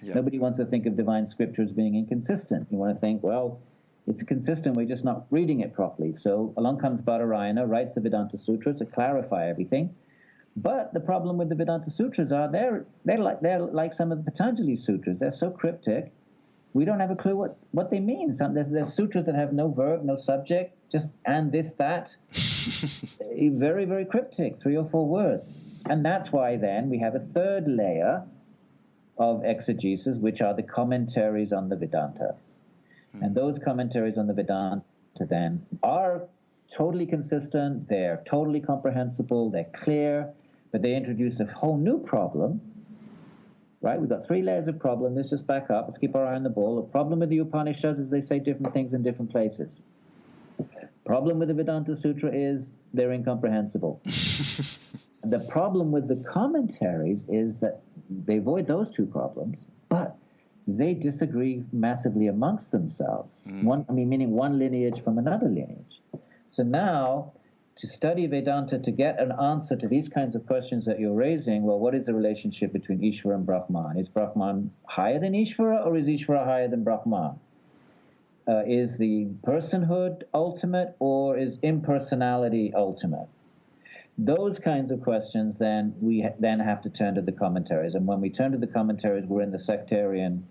Yeah. Nobody wants to think of divine scriptures being inconsistent. You want to think, well, it's consistent, we're just not reading it properly. So along comes Badarayana, writes the Vedanta Sutras to clarify everything. But the problem with the Vedanta Sutras are they're like some of the Patanjali Sutras. They're so cryptic, we don't have a clue what they mean. There's sutras that have no verb, no subject, just and this, that. Very, very cryptic, 3 or 4 words. And that's why then we have a third layer of exegesis, which are the commentaries on the Vedanta. And those commentaries on the Vedanta then are totally consistent, they're totally comprehensible, they're clear, but they introduce a whole new problem, right? We've got 3 layers of problem. Let's just back up. Let's keep our eye on the ball. The problem with the Upanishads is they say different things in different places. Problem with the Vedanta Sutra is they're incomprehensible. The problem with the commentaries is that they avoid those 2 problems, but they disagree massively amongst themselves. Meaning one lineage from another lineage. So now, to study Vedanta, to get an answer to these kinds of questions that you're raising, well, what is the relationship between Ishvara and Brahman? Is Brahman higher than Ishvara, or is Ishvara higher than Brahman? Is the personhood ultimate, or is impersonality ultimate? Those kinds of questions, then, we then have to turn to the commentaries. And when we turn to the commentaries, we're in the sectarian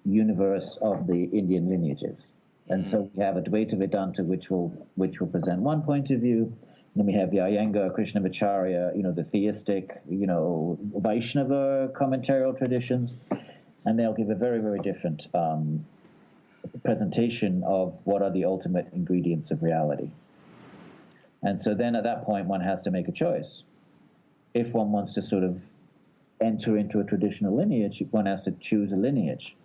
universe of the Indian lineages. And so we have Advaita Vedanta, which will present one point of view. Then we have the Iyengar, Krishnamacharya, the theistic, Vaishnava commentarial traditions, and they'll give a very, very different presentation of what are the ultimate ingredients of reality. And so then at that point, one has to make a choice. If one wants to sort of enter into a traditional lineage, one has to choose a lineage.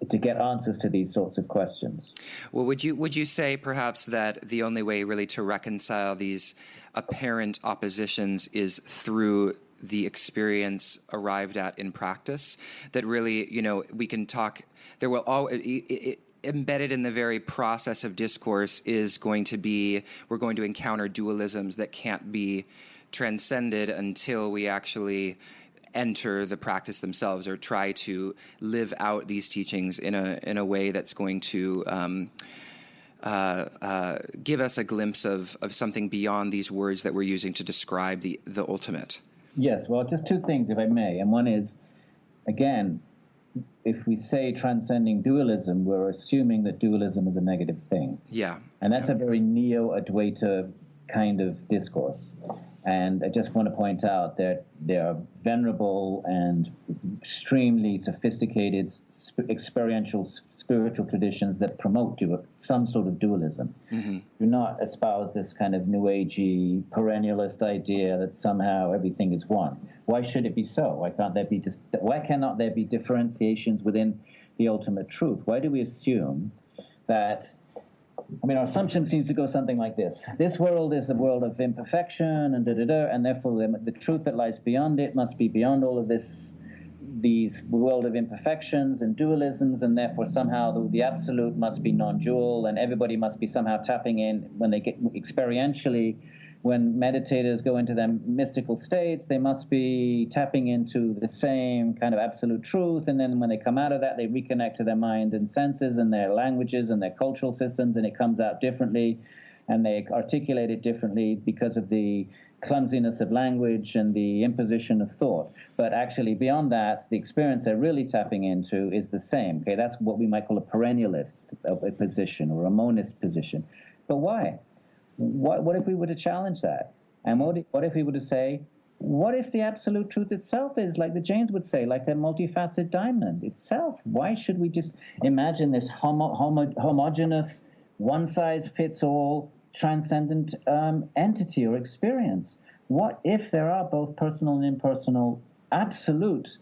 To get answers to these sorts of questions. Well, would you say perhaps that the only way really to reconcile these apparent oppositions is through the experience arrived at in practice? That really, we can talk. There will embedded in the very process of discourse is going to be we're going to encounter dualisms that can't be transcended until we actually enter the practice themselves, or try to live out these teachings in a way that's going to give us a glimpse of something beyond these words that we're using to describe the ultimate. Yes, well, just 2 things, if I may. And one is, again, if we say transcending dualism, we're assuming that dualism is a negative thing. Yeah. And that's a very neo-Advaita kind of discourse. And I just want to point out that there are venerable and extremely sophisticated experiential spiritual traditions that promote some sort of dualism. Do not espouse this kind of new agey perennialist idea that somehow everything is one. Why should it be so? Why cannot there be differentiations within the ultimate truth? Why do we assume that? Our assumption seems to go something like this. This world is a world of imperfection and and therefore the truth that lies beyond it must be beyond all of these world of imperfections and dualisms, and therefore somehow the absolute must be non-dual, and everybody must be somehow tapping in when they get experientially when meditators go into their mystical states, they must be tapping into the same kind of absolute truth. And then when they come out of that, they reconnect to their mind and senses and their languages and their cultural systems, and it comes out differently, and they articulate it differently because of the clumsiness of language and the imposition of thought. But actually, beyond that, the experience they're really tapping into is the same. Okay, that's what we might call a perennialist position or a monist position. But why? What if we were to challenge that? And what if we were to say, what if the absolute truth itself is, like the Jains would say, like a multifaceted diamond itself? Why should we just imagine this homogeneous, one-size-fits-all, transcendent entity or experience? What if there are both personal and impersonal absolute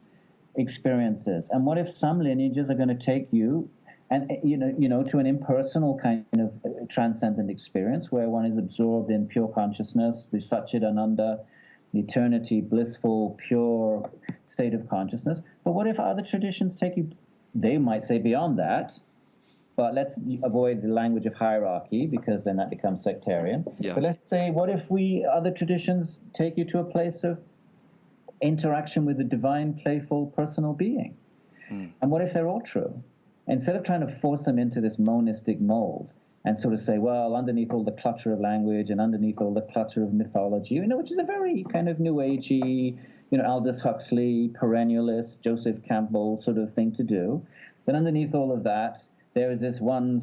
experiences? And what if some lineages are going to take you and to an impersonal kind of transcendent experience where one is absorbed in pure consciousness, the Satchidananda, the eternity, blissful, pure state of consciousness? But what if other traditions take you, they might say, beyond that? But let's avoid the language of hierarchy, because then that becomes sectarian. Yeah. But let's say, what if other traditions take you to a place of interaction with the divine, playful, personal being? And what if they're all true? Instead of trying to force them into this monistic mold and sort of say, well, underneath all the clutter of language and underneath all the clutter of mythology, which is a very kind of New Agey, Aldous Huxley, perennialist, Joseph Campbell sort of thing to do, then underneath all of that, there is this one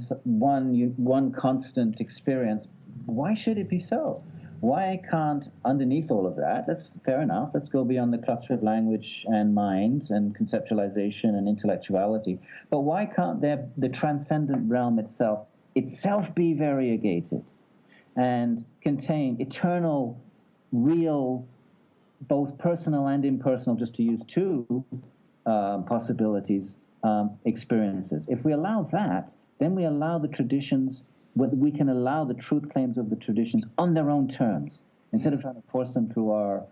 constant experience. Why should it be so? Why can't, underneath all of that, that's fair enough, let's go beyond the clutter of language and mind and conceptualization and intellectuality, but why can't the transcendent realm itself be variegated and contain eternal, real, both personal and impersonal, just to use two possibilities, experiences? If we allow that, then we allow the traditions, we can allow the truth claims of the traditions on their own terms, instead of trying to force them through our,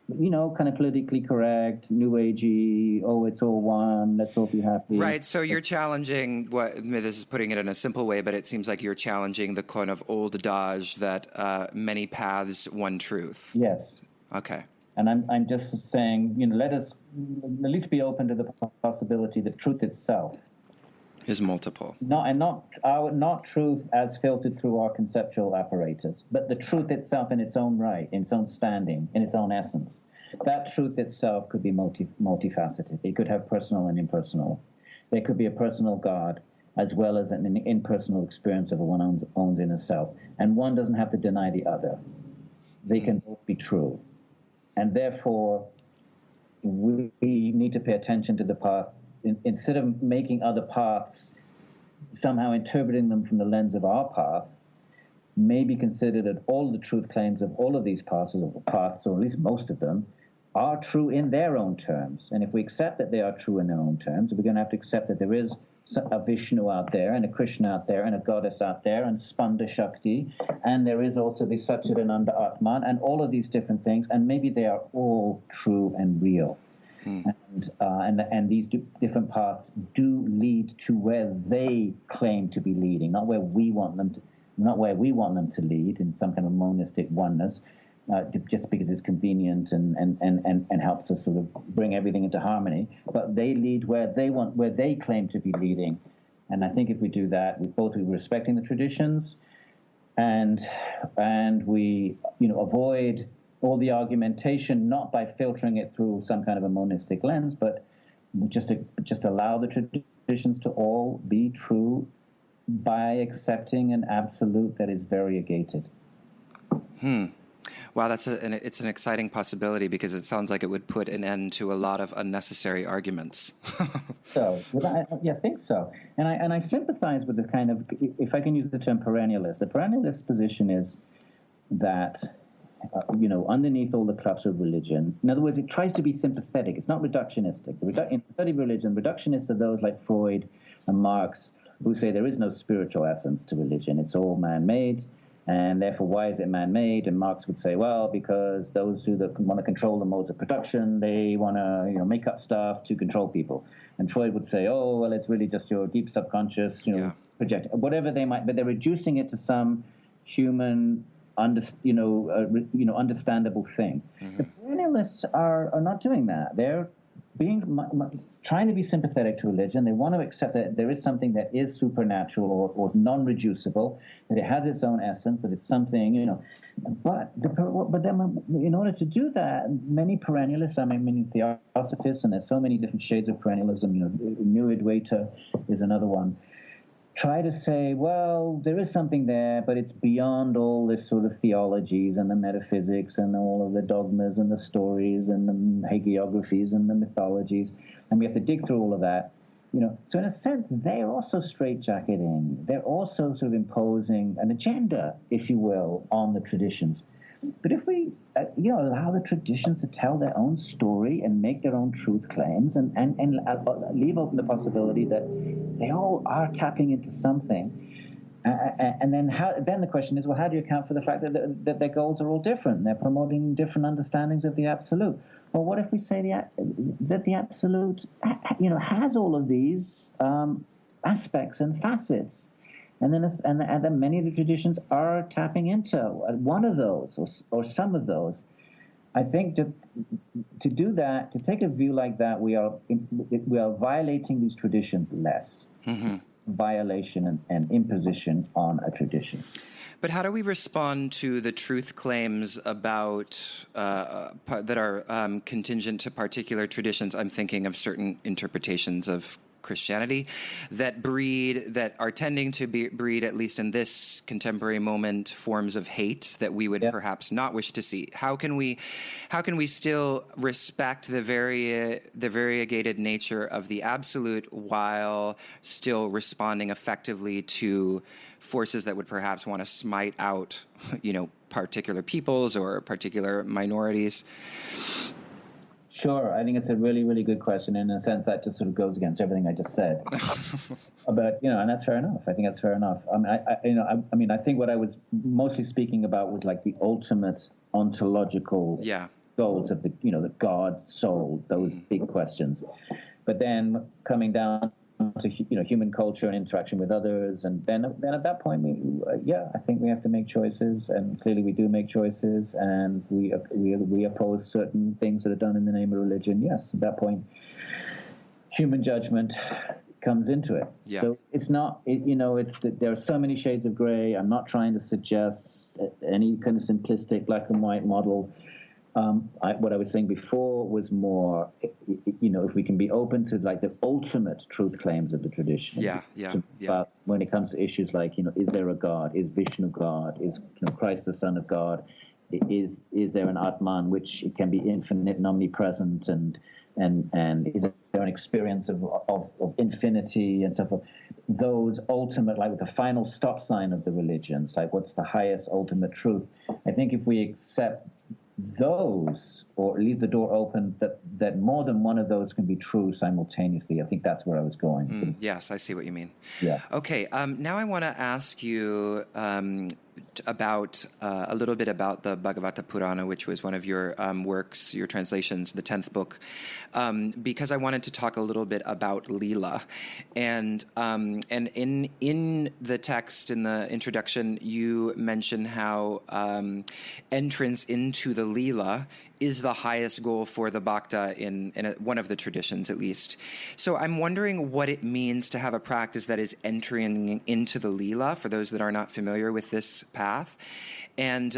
kind of politically correct, new agey, it's all one, let's all be happy. Right, so you're challenging, this is putting it in a simple way, but it seems like you're challenging the kind of old adage that many paths, one truth. Yes. Okay. And I'm just saying, let us at least be open to the possibility that truth itself is multiple. Not truth as filtered through our conceptual apparatus, but the truth itself in its own right, in its own standing, in its own essence. That truth itself could be multifaceted. It could have personal and impersonal. There could be a personal God as well as an impersonal experience of one's own inner self. And one doesn't have to deny the other. They can both be true. And therefore, we need to pay attention to the path. Instead of making other paths, somehow interpreting them from the lens of our path, maybe consider that all the truth claims of all of these paths, or at least most of them, are true in their own terms. And if we accept that they are true in their own terms, we're going to have to accept that there is a Vishnu out there, and a Krishna out there, and a goddess out there, and Spanda Shakti, and there is also the Satchidananda Atman, and all of these different things, and maybe they are all true and real. And these different paths do lead to where they claim to be leading, not where we want them to lead in some kind of monistic oneness, just because it's convenient and helps us sort of bring everything into harmony. But they lead where they claim to be leading. And I think if we do that, we're respecting the traditions, and we avoid all the argumentation, not by filtering it through some kind of a monistic lens, but just allow the traditions to all be true by accepting an absolute that is variegated. Wow, it's an exciting possibility, because it sounds like it would put an end to a lot of unnecessary arguments. I think so. And I sympathize with the kind of, if I can use the term perennialist. The perennialist position is that, underneath all the clutter of religion, in other words, it tries to be sympathetic. It's not reductionistic. In the study of religion, reductionists are those like Freud and Marx, who say there is no spiritual essence to religion. It's all man-made. And therefore, why is it man-made? And Marx would say, well, because those who want to control the modes of production, they want to, make up stuff to control people. And Freud would say, oh, well, it's really just your deep subconscious, project, whatever they might, but they're reducing it to some human understandable thing. The perennialists are not doing that. They're trying to be sympathetic to religion. They want to accept that there is something that is supernatural or non-reducible, that it has its own essence, that it's something, But then, in order to do that, many perennialists, many theosophists, and there's so many different shades of perennialism. New Advaita is another one. Try to say, well, there is something there, but it's beyond all this sort of theologies and the metaphysics and all of the dogmas and the stories and the hagiographies and the mythologies, and we have to dig through all of that. So in a sense, they're also straitjacketing. They're also sort of imposing an agenda, if you will, on the traditions. But if we, allow the traditions to tell their own story and make their own truth claims, and leave open the possibility that they all are tapping into something, and then the question is, well, how do you account for the fact that their goals are all different? They're promoting different understandings of the absolute. Well, what if we say that the absolute, has all of these aspects and facets, and then many of the traditions are tapping into one of those or some of those. I think to do that, to take a view like that, we are violating these traditions less. Mm-hmm. Violation and imposition on a tradition. But how do we respond to the truth claims about that are contingent to particular traditions? I'm thinking of certain interpretations of Christianity that are tending to breed, at least in this contemporary moment, forms of hate that we would perhaps not wish to see. How can we still respect the variegated nature of the absolute while still responding effectively to forces that would perhaps want to smite out, particular peoples or particular minorities? Sure, I think it's a really, really good question. In a sense, that just sort of goes against everything I just said. But and that's fair enough. I think that's fair enough. I think what I was mostly speaking about was like the ultimate ontological goals of the God, soul, those big questions. But then coming down to human culture and interaction with others, and then at that point, I think we have to make choices, and clearly we do make choices, and we oppose certain things that are done in the name of religion. Yes, at that point, human judgment comes into it. Yeah. So it's not, there are so many shades of gray. I'm not trying to suggest any kind of simplistic black and white model. What I was saying before was more, if we can be open to like the ultimate truth claims of the tradition. But when it comes to issues like, is there a God? Is Vishnu God? Is Christ the Son of God? Is there an Atman which can be infinite and omnipresent, and is there an experience of infinity and stuff? Those ultimate, like the final stop sign of the religions, like what's the highest ultimate truth? I think if we accept those, or leave the door open that more than one of those can be true simultaneously. I think that's where I was going. Yes, I see what you mean. Yeah. Okay. Now I want to ask you about a little bit about the Bhagavata Purana, which was one of your works, your translations, the 10th book, because I wanted to talk a little bit about Leela, and in the text, in the introduction, you mention how entrance into the Leela is the highest goal for the bhakta in one of the traditions, at least. So I'm wondering what it means to have a practice that is entering into the Leela, for those that are not familiar with this path, and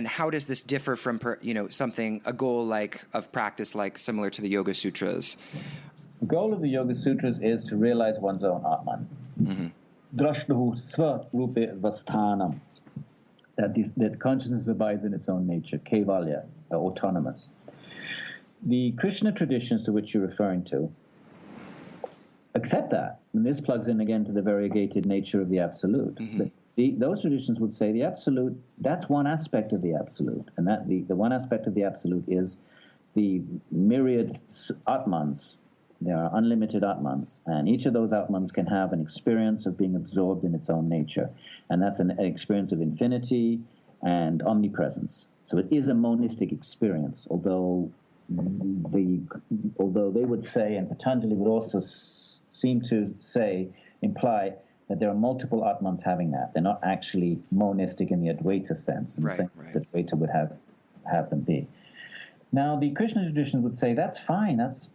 how does this differ from a goal of practice similar to the Yoga Sutras? The goal of the Yoga Sutras is to realize one's own Atman. Drashtahu sva rupe vasthanam. That consciousness abides in its own nature, kevalya, autonomous. The Krishna traditions to which you're referring to accept that, and this plugs in again to the variegated nature of the absolute. Those traditions would say the absolute, that's one aspect of the absolute, and that the one aspect of the absolute is the myriad Atmans. There are unlimited Atmans, and each of those Atmans can have an experience of being absorbed in its own nature, and that's an experience of infinity and omnipresence. So it is a monistic experience, although they would say, and Patanjali would also seem to imply that there are multiple Atmans having that. They're not actually monistic in the Advaita sense, in the same sense that Advaita would have them be. Now, the Krishna tradition would say that's fine, that's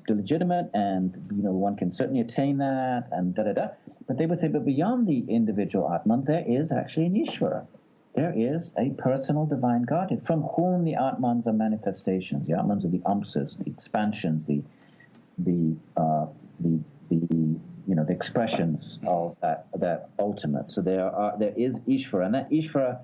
legitimate, and one can certainly attain that, and da-da-da. But they would say, but beyond the individual Atman, there is actually an Ishvara. There is a personal divine Godhead from whom the Atmans are manifestations. The Atmans are the amsas, the expansions, the expressions of that ultimate. So there is Ishvara, and that Ishvara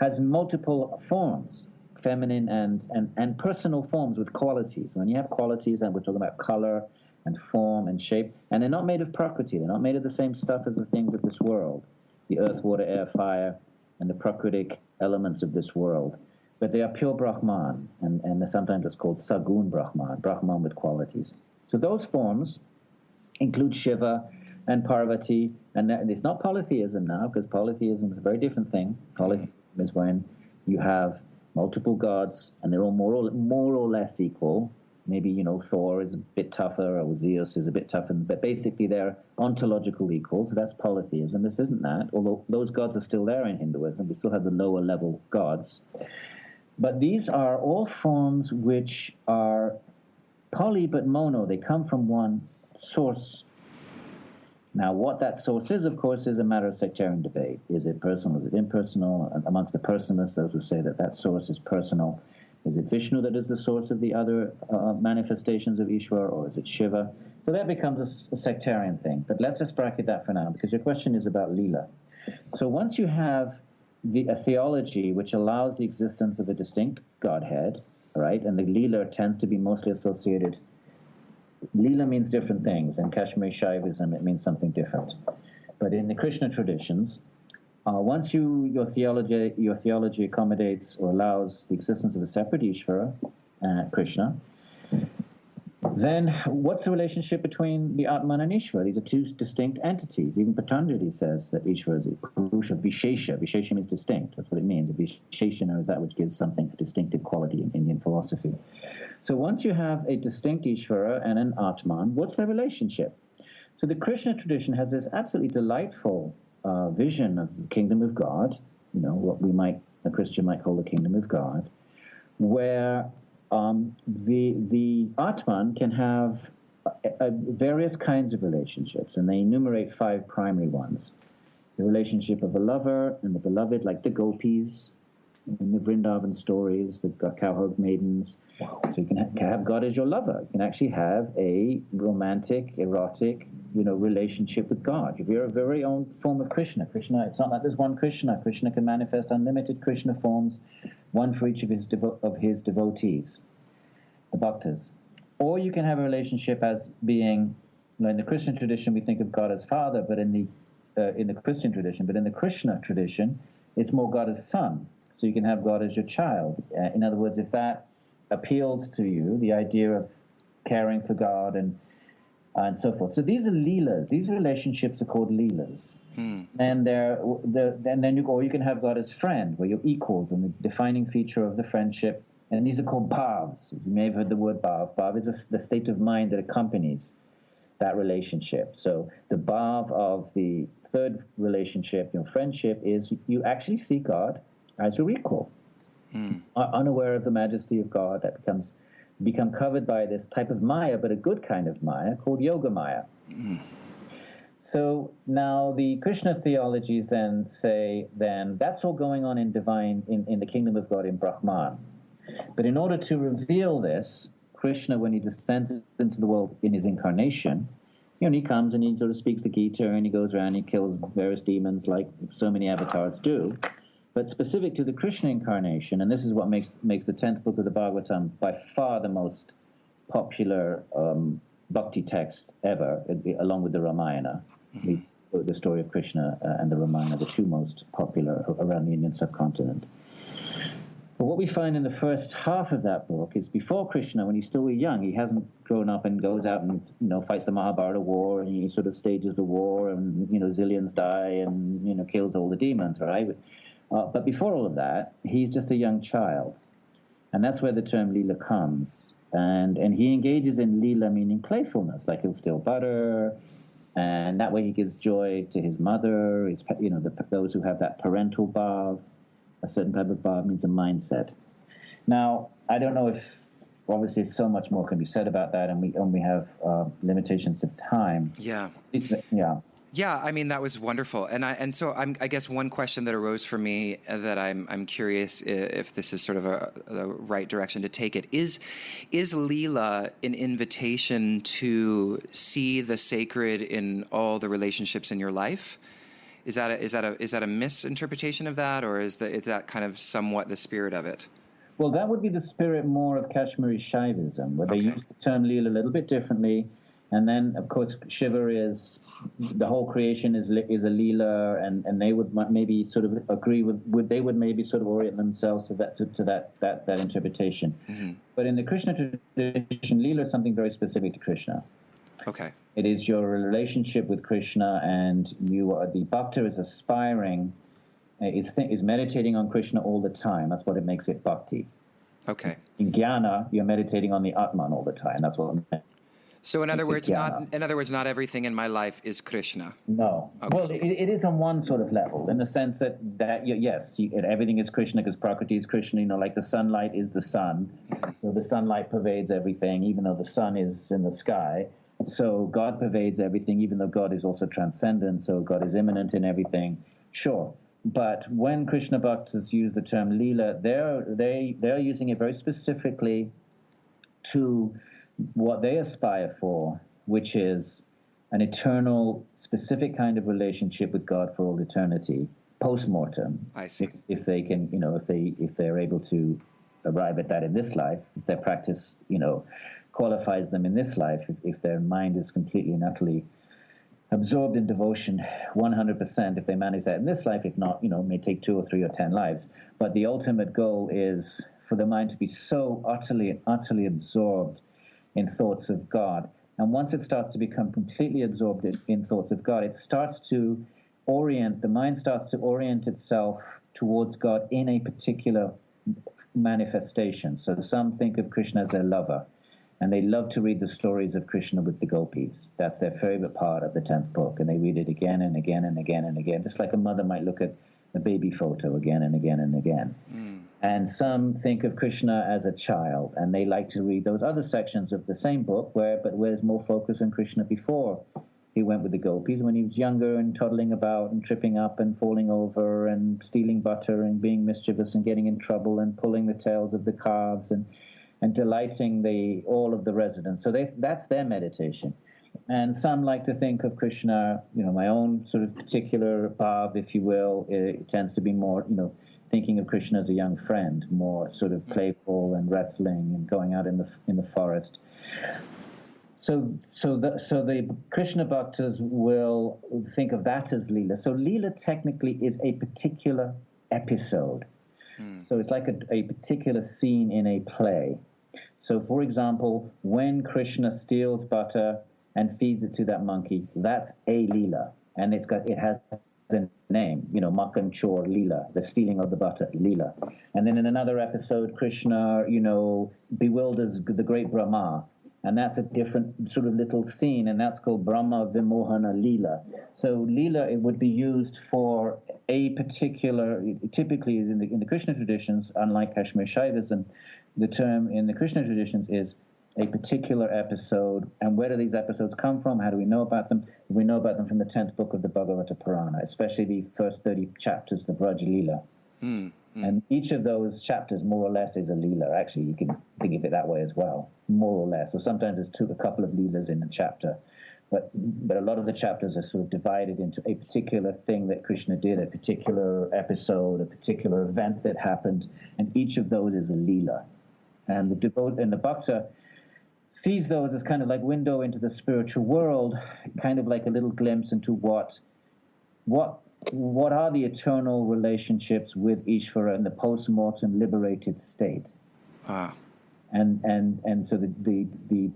has multiple forms, feminine and personal forms with qualities. When you have qualities, then we're talking about color and form and shape, and they're not made of Prakriti. They're not made of the same stuff as the things of this world, the earth, water, air, fire, and the Prakritic elements of this world. But they are pure Brahman, and sometimes it's called Sagun Brahman with qualities. So those forms include Shiva and Parvati, and it's not polytheism now, because polytheism is a very different thing. Polytheism is when you have multiple gods, and they're all more or less equal. Maybe, Thor is a bit tougher, or Zeus is a bit tougher, but basically they're ontological equals. So that's polytheism. This isn't that, although those gods are still there in Hinduism. We still have the lower level gods. But these are all forms which are poly but mono. They come from one source. Now, what that source is, of course, is a matter of sectarian debate. Is it personal? Is it impersonal? And amongst the personalists, those who say that source is personal. Is it Vishnu that is the source of the other manifestations of Ishvara, or is it Shiva? So that becomes a sectarian thing. But let's just bracket that for now, because your question is about Leela. So once you have a theology which allows the existence of a distinct Godhead, right, and the Leela tends to be mostly associated. Leela means different things. In Kashmiri Shaivism, it means something different. But in the Krishna traditions, once your theology accommodates or allows the existence of a separate Ishvara, Krishna, then what's the relationship between the Atman and Ishvara? These are two distinct entities. Even Patanjali says that Ishvara is a Purusha Vishesha. Vishesha means distinct. That's what it means. A Visheshana is that which gives something a distinctive quality in Indian philosophy. So once you have a distinct Ishvara and an Atman, what's their relationship? So the Krishna tradition has this absolutely delightful vision of the kingdom of God, what a Christian might call the kingdom of God, where the Atman can have various kinds of relationships, and they enumerate 5 primary ones. The relationship of a lover and the beloved, like the gopis in the Vrindavan stories, the cowherd maidens. Wow. So you can have God as your lover. You can actually have a romantic, erotic, relationship with God. If you're a very own form of Krishna, it's not like there's one Krishna. Krishna can manifest unlimited Krishna forms, one for each of his devotees, the bhaktas. Or you can have a relationship as being, in the Christian tradition we think of God as Father, but in the Christian tradition, but in the Krishna tradition, it's more God as Son. So you can have God as your child. In other words, if that appeals to you, the idea of caring for God and so forth. So these are leelas. These relationships are called leelas. And you can have God as friend, where you're equals, and the defining feature of the friendship. And these are called bhavs. You may have heard the word bhav. Bhav is the state of mind that accompanies that relationship. So the bhav of the third relationship, your friendship, is you actually see God as your equal. Unaware of the majesty of God, that become covered by this type of maya, but a good kind of maya called yoga maya. So now the Krishna theologies then say, that's all going on in the kingdom of God in Brahman. But in order to reveal this, Krishna, when he descends into the world in his incarnation, he comes and he sort of speaks the Gita, and he goes around and he kills various demons like so many avatars do. But specific to the Krishna incarnation, and this is what makes the 10th book of the Bhagavatam by far the most popular bhakti text ever, along with the Ramayana. The story of Krishna and the Ramayana, the two most popular around the Indian subcontinent. But what we find in the first half of that book is before Krishna, when he's still young, he hasn't grown up and goes out and fights the Mahabharata war, and he sort of stages the war, and zillions die, and kills all the demons, right? But before all of that, he's just a young child. And that's where the term Leela comes. And he engages in Leela, meaning playfulness, like he'll steal butter, And that way he gives joy to his mother, those who have that parental bhav. A certain type of bhav means a mindset. Now, I don't know if, obviously, so much more can be said about that, and we have limitations of time. Yeah. Yeah. Yeah, I mean, that was wonderful. So I guess one question that arose for me that I'm curious if this is sort of the right direction to take it is Leela an invitation to see the sacred in all the relationships in your life? Is that a misinterpretation of that, or is that kind of somewhat the spirit of it? Well, that would be the spirit more of Kashmiri Shaivism, where they use the term Leela a little bit differently. And then, of course, Shiva is, the whole creation is a Leela, and they would maybe sort of agree they would maybe sort of orient themselves to that interpretation. Mm-hmm. But in the Krishna tradition, Leela is something very specific to Krishna. Okay. It is your relationship with Krishna, and the bhakta is aspiring, is meditating on Krishna all the time. That's what it makes it bhakti. Okay. In jnana, you're meditating on the Atman all the time. That's what it makes. So in other words, not everything in my life is Krishna. No. Okay. Well, it is on one sort of level, in the sense that everything is Krishna because Prakriti is Krishna. Like the sunlight is the sun, so the sunlight pervades everything, even though the sun is in the sky. So God pervades everything, even though God is also transcendent. So God is immanent in everything. Sure. But when Krishna Bhaktas use the term Leela, they're using it very specifically to what they aspire for, which is an eternal, specific kind of relationship with God for all eternity, post-mortem. I see. If they can, if they're able to arrive at that in this life, if their practice, qualifies them in this life, if their mind is completely and utterly absorbed in devotion 100%, if they manage that in this life. If not, it may take 2 or 3 or 10 lives. But the ultimate goal is for the mind to be so utterly absorbed in thoughts of God. And once it starts to become completely absorbed in thoughts of God, the mind starts to orient itself towards God in a particular manifestation. So some think of Krishna as their lover, and they love to read the stories of Krishna with the gopis. That's their favorite part of the 10th book, and they read it again and again and again and again, just like a mother might look at a baby photo again and again and again. And some think of Krishna as a child, and they like to read those other sections of the same book where there's more focus on Krishna before he went with the gopis, when he was younger and toddling about and tripping up and falling over and stealing butter and being mischievous and getting in trouble and pulling the tails of the calves and delighting all of the residents. So that's their meditation. And some like to think of Krishna, my own sort of particular bhav, if you will. It tends to be more, thinking of Krishna as a young friend, more sort of playful and wrestling and going out in the forest. So the Krishna Bhaktas will think of that as Leela. So Leela technically is a particular episode. So it's like a particular scene in a play. So, for example, when Krishna steals butter and feeds it to that monkey, that's a Leela, and it has a name, Makhan Chor Leela, the stealing of the butter, Leela. And then in another episode, Krishna, bewilders the great Brahma, and that's a different sort of little scene, and that's called Brahma Vimohana Leela. So Leela, it would be used for a particular, typically in the Krishna traditions, unlike Kashmir Shaivism, the term in the Krishna traditions is a particular episode. And where do these episodes come from? How do we know about them? We know about them from the 10th book of the Bhagavad Purana, especially the first 30 chapters, the Braja Leela. And each of those chapters, more or less, is a Leela. Actually, you can think of it that way as well, more or less. So sometimes there's a couple of Leelas in a chapter. But a lot of the chapters are sort of divided into a particular thing that Krishna did, a particular episode, a particular event that happened, and each of those is a Leela. And the Bhakta sees those as kind of like window into the spiritual world, kind of like a little glimpse into what are the eternal relationships with Ishvara in the post-mortem liberated state. And so the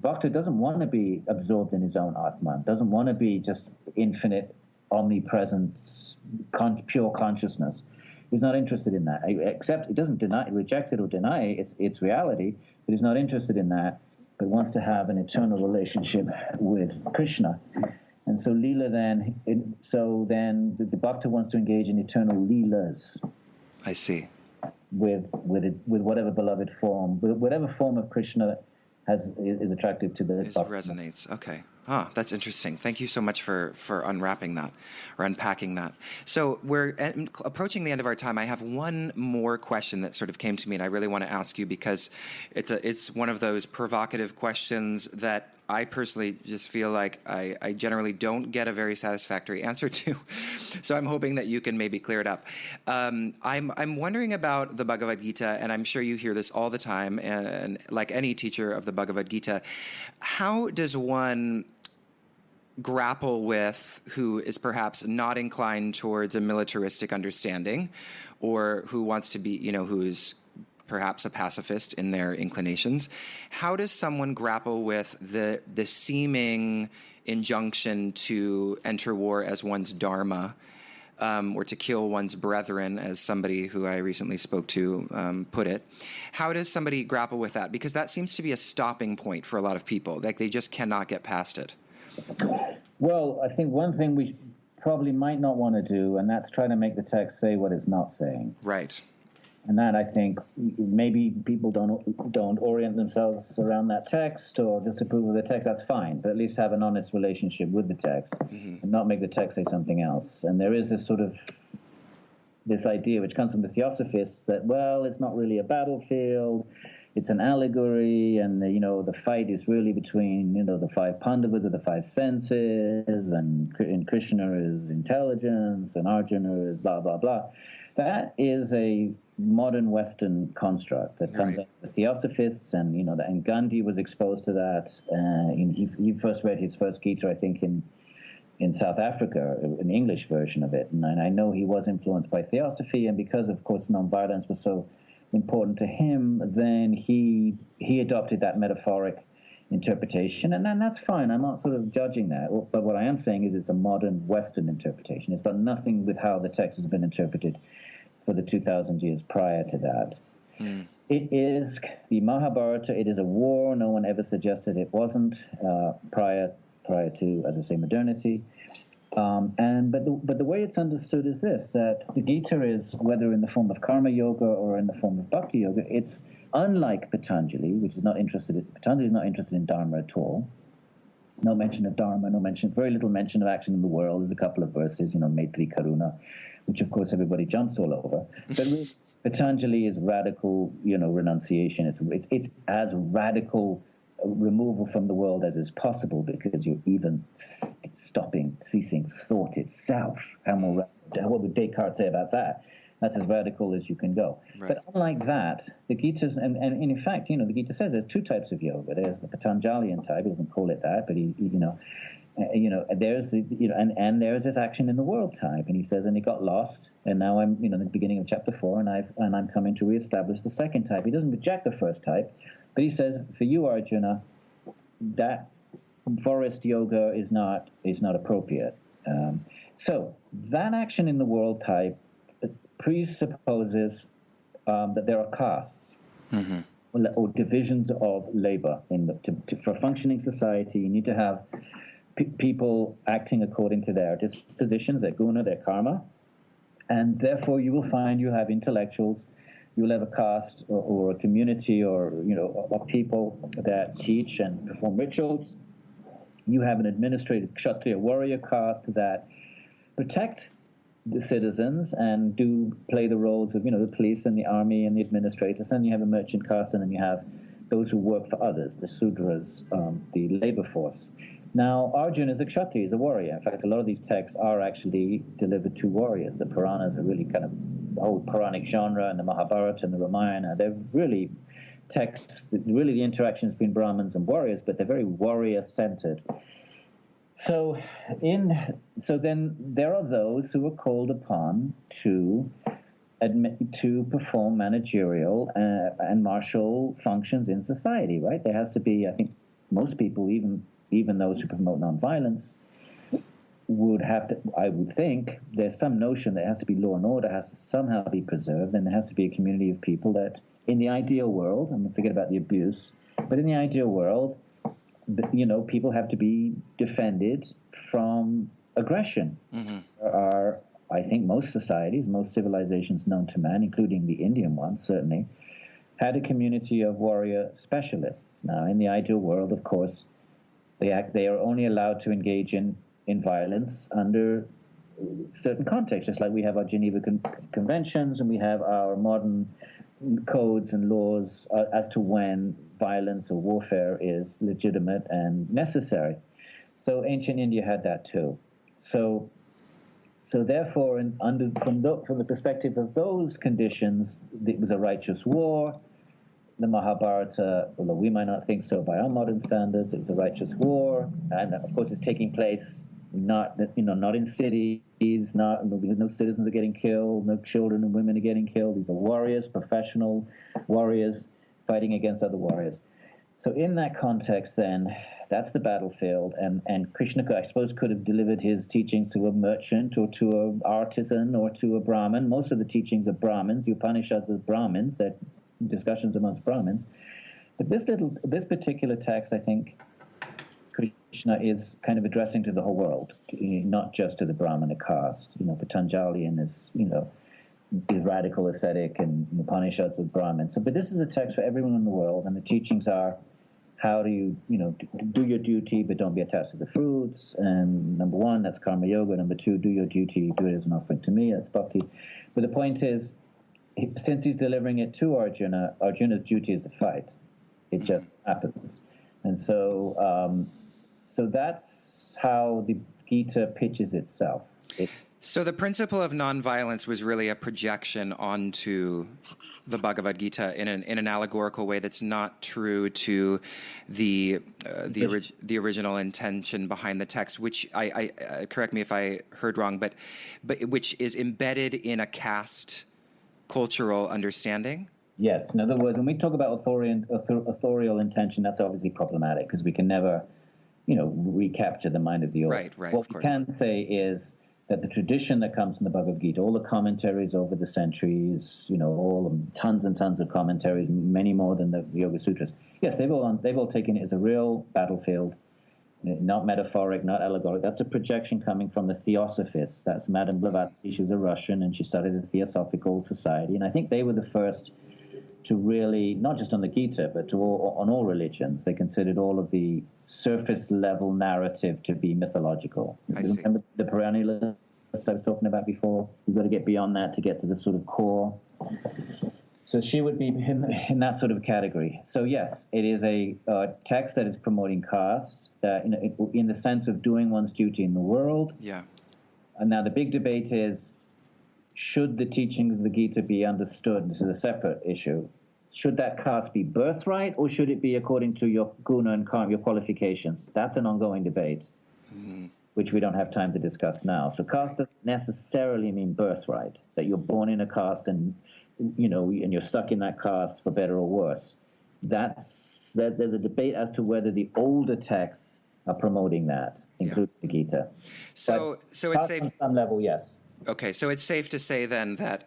Bhakta doesn't want to be absorbed in his own Atman, doesn't want to be just infinite, omnipresent, pure consciousness. He's not interested in that, except it doesn't reject it or deny its reality, but he's not interested in that, but wants to have an eternal relationship with Krishna. And so Leela the Bhakta wants to engage in eternal Leelas. I see. With whatever beloved form, whatever form of Krishna is attractive to the Bhakta. Resonates. Okay. That's interesting. Thank you so much for unwrapping that or unpacking that. So we're approaching the end of our time. I have one more question that sort of came to me, and I really want to ask you because it's one of those provocative questions that I personally just feel like I generally don't get a very satisfactory answer to. So I'm hoping that you can maybe clear it up. I'm wondering about the Bhagavad Gita, and I'm sure you hear this all the time, and like any teacher of the Bhagavad Gita, how does one grapple with who is perhaps not inclined towards a militaristic understanding, or who wants to be, who is perhaps a pacifist in their inclinations? How does someone grapple with the seeming injunction to enter war as one's dharma, or to kill one's brethren, as somebody who I recently spoke to put it? How does somebody grapple with that? Because that seems to be a stopping point for a lot of people. Like they just cannot get past it. Well, I think one thing we probably might not want to do, and that's try to make the text say what it's not saying. Right. And that, I think, maybe people don't orient themselves around that text or disapprove of the text. That's fine, but at least have an honest relationship with the text and not make the text say something else. And there is this idea which comes from the Theosophists that, well, it's not really a battlefield. It's an allegory, and the fight is really between the five Pandavas or the five senses, and Krishna is intelligence, and Arjuna is blah blah blah. That is a modern Western construct that comes out of the Theosophists, and and Gandhi was exposed to that. He first read his first Gita, I think, in South Africa, an English version of it, and I know he was influenced by Theosophy, and because of course nonviolence was so important to him, then he adopted that metaphoric interpretation, and then that's fine. I'm not sort of judging that, but what I am saying is it's a modern Western interpretation. It's got nothing with how the text has been interpreted for the 2,000 years prior to that. It is the Mahabharata. It is a war. No one ever suggested it wasn't prior to, as I say, modernity. But the way it's understood is this: that the Gita is, whether in the form of karma yoga or in the form of bhakti yoga, it's unlike Patanjali, which is not interested. Patanjali is not interested in dharma at all. No mention of dharma. Very little mention of action in the world. There's a couple of verses, Maitri Karuna, which of course everybody jumps all over. But really, Patanjali is radical, renunciation. It's as radical removal from the world as is possible, because you're even ceasing thought itself. What would Descartes say about that? That's as radical as you can go. Right. But unlike that, the Gita's, and in fact, the Gita says there's two types of yoga. There's the Patanjalian type. He doesn't call it that, but there's and there's this action in the world type. And he says, and it got lost, and now I'm, in the beginning of chapter 4, and I'm coming to reestablish the second type. He doesn't reject the first type, but he says, for you, Arjuna, that forest yoga is not appropriate. So that action in the world type presupposes that there are castes or divisions of labor. For a functioning society, you need to have people acting according to their dispositions, their guna, their karma, and therefore you will find you have intellectuals. You'll have a caste or a community or of people that teach and perform rituals. You have an administrative Kshatriya warrior caste that protect the citizens and do play the roles of the police and the army and the administrators. And you have a merchant caste, and then you have those who work for others, the Sutras, the labor force. Now, Arjuna is a Kshatriya, is a warrior. In fact, a lot of these texts are actually delivered to warriors. The Puranas are really kind of the whole Puranic genre, and the Mahabharata and the Ramayana. They're really texts, really the interactions between Brahmins and warriors, but they're very warrior-centered. So then there are those who are called upon to perform managerial and martial functions in society, right? There has to be, I think, most people, even those who promote nonviolence, would have to, I would think, there's some notion there has to be law and order, has to somehow be preserved, and there has to be a community of people that, in the ideal world, and forget about the abuse, but in the ideal world, people have to be defended from from aggression. Mm-hmm. There are, I think, most societies, most civilizations known to man, including the Indian ones, certainly, had a community of warrior specialists. Now, in the ideal world, of course, they are only allowed to engage in violence under certain contexts, just like we have our Geneva Conventions and we have our modern codes and laws as to when violence or warfare is legitimate and necessary. So ancient India had that too. So therefore, from the perspective of those conditions, it was a righteous war. The Mahabharata, although we might not think so by our modern standards, it was a righteous war, and of course it's taking place not in cities, no citizens are getting killed, no children and women are getting killed. These are warriors, professional warriors, fighting against other warriors. So in that context, then, that's the battlefield, and Krishna, I suppose, could have delivered his teaching to a merchant or to an artisan or to a Brahmin. Most of the teachings are Brahmins. The Upanishads are Brahmins. They're discussions amongst Brahmins. But this particular text, I think, Krishna is kind of addressing to the whole world, not just to the Brahmana caste. Patanjali and his, is radical ascetic, and the Upanishads of Brahmin. But this is a text for everyone in the world, and the teachings are how do you, do your duty, but don't be attached to the fruits. And number one, that's karma yoga. Number two, do your duty, do it as an offering to me. That's bhakti. But the point is, since he's delivering it to Arjuna, Arjuna's duty is to fight. It just happens. And so that's how the Gita pitches itself. So the principle of nonviolence was really a projection onto the Bhagavad Gita in an allegorical way that's not true to the original intention behind the text, which I correct me if I heard wrong, but which is embedded in a caste cultural understanding. Yes. In other words, when we talk about authorial intention, that's obviously problematic because we can never, recapture the mind of the author. Right. What we can say is that the tradition that comes from the Bhagavad Gita, all the commentaries over the centuries, tons and tons of commentaries, many more than the Yoga Sutras. Yes, they've all taken it as a real battlefield, not metaphoric, not allegoric. That's a projection coming from the Theosophists. That's Madame Blavatsky. She was a Russian, and she started a Theosophical Society. And I think they were the first to really, not just on the Gita, but on all religions, they considered all of the surface-level narrative to be mythological. Remember the perennialists I was talking about before? You've got to get beyond that to get to the sort of core. So she would be in that sort of category. So yes, it is a text that is promoting caste, in the sense of doing one's duty in the world. Yeah. And now the big debate is, should the teachings of the Gita be understood? This is a separate issue. Should that caste be birthright, or should it be according to your guna and karma, your qualifications? That's an ongoing debate, which we don't have time to discuss now. So caste doesn't necessarily mean birthright, that you're born in a caste and you're stuck in that caste for better or worse. There's a debate as to whether the older texts are promoting that, including the Gita. So it's safe on some level, yes. Okay, so it's safe to say then that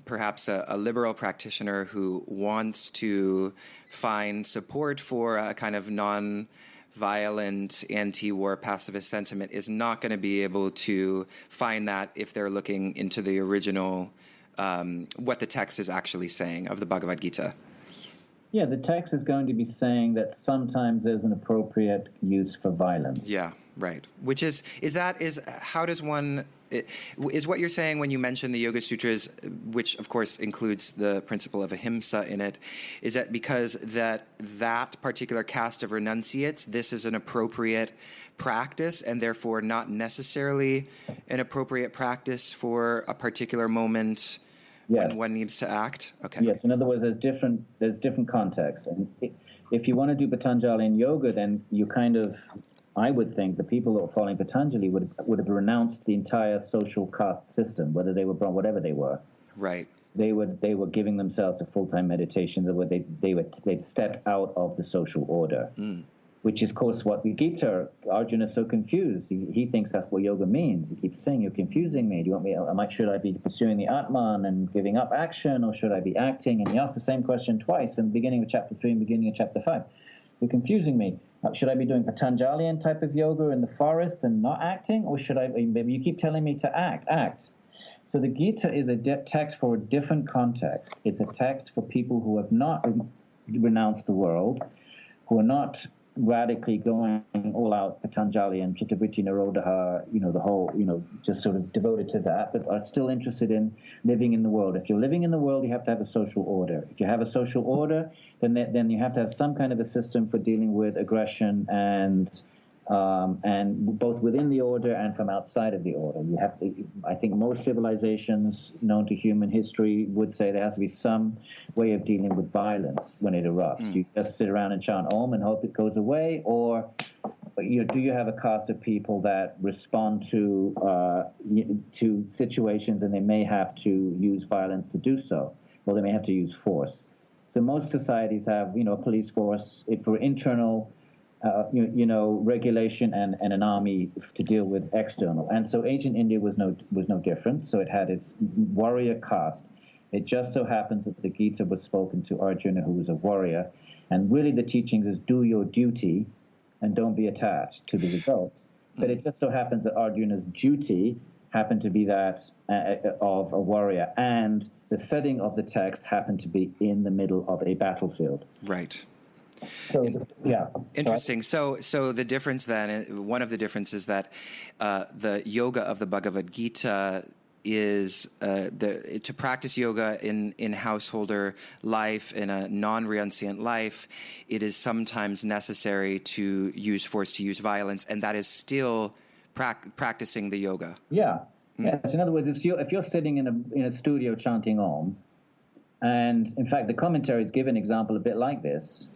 perhaps a liberal practitioner who wants to find support for a kind of non-violent, anti-war pacifist sentiment is not going to be able to find that if they're looking into the original, what the text is actually saying of the Bhagavad Gita. Yeah, the text is going to be saying that sometimes there's an appropriate use for violence. Yeah, right. Which is how does one... Is what you're saying when you mention the Yoga Sutras, which of course includes the principle of ahimsa in it, is that because that particular caste of renunciates, this is an appropriate practice and therefore not necessarily an appropriate practice for a particular moment when one needs to act? Okay. Yes, in other words, there's different contexts. And if you want to do Patanjalian yoga, then you kind of... I would think the people that were following Patanjali would have renounced the entire social caste system, whether they were whatever they were. Right. They were giving themselves to full-time meditation. They'd stepped out of the social order, which is, of course, what the Gita. Arjuna is so confused. He thinks that's what yoga means. He keeps saying, "You're confusing me. Do you want me? Should I be pursuing the Atman and giving up action, or should I be acting?" And he asked the same question twice in the beginning of chapter 3 and beginning of chapter 5. You're confusing me. Should I be doing Patanjalian type of yoga in the forest and not acting? Or should I, maybe you keep telling me to act. So the Gita is a text for a different context. It's a text for people who have not renounced the world, who are not radically going all out Patanjali and Chittavritti Nirodha, the whole, just sort of devoted to that, but are still interested in living in the world. If you're living in the world, you have to have a social order. If you have a social order, then you have to have some kind of a system for dealing with aggression and both within the order and from outside of the order. You have to, I think most civilizations known to human history would say there has to be some way of dealing with violence when it erupts. You just sit around and chant Om and hope it goes away, or do you have a caste of people that respond to situations and they may have to use violence to do so, or they may have to use force. So most societies have, a police force for internal regulation and an army to deal with external. And so ancient India was no different. So it had its warrior caste. It just so happens that the Gita was spoken to Arjuna, who was a warrior. And really the teachings is do your duty and don't be attached to the results. But it just so happens that Arjuna's duty happened to be that of a warrior. And the setting of the text happened to be in the middle of a battlefield. Right. So, yeah. Interesting. So the difference then, one of the differences that the yoga of the Bhagavad Gita is to practice yoga in householder life, in a non-renunciant life, it is sometimes necessary to use force, to use violence, and that is still practicing the yoga. Yeah. Yes. In other words, if you're sitting in a studio chanting Om, and in fact the commentaries give an example a bit like this.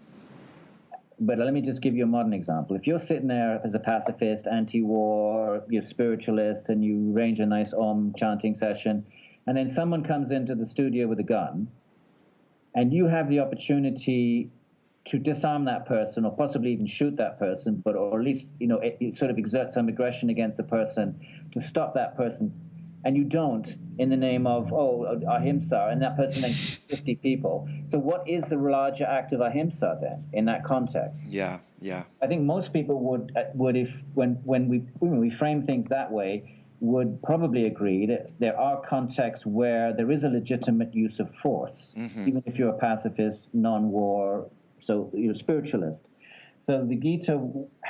But let me just give you a modern example. If you're sitting there as a pacifist, anti-war, you're spiritualist, and you arrange a nice Om chanting session, and then someone comes into the studio with a gun, and you have the opportunity to disarm that person, or possibly even shoot that person, or at least, it sort of exert some aggression against the person to stop that person, and you don't, in the name of, ahimsa, and that person then 50 people. So what is the larger act of ahimsa then, in that context? Yeah. I think most people would if when we frame things that way, would probably agree that there are contexts where there is a legitimate use of force, even if you're a pacifist, non-war, so you're a spiritualist. So the Gita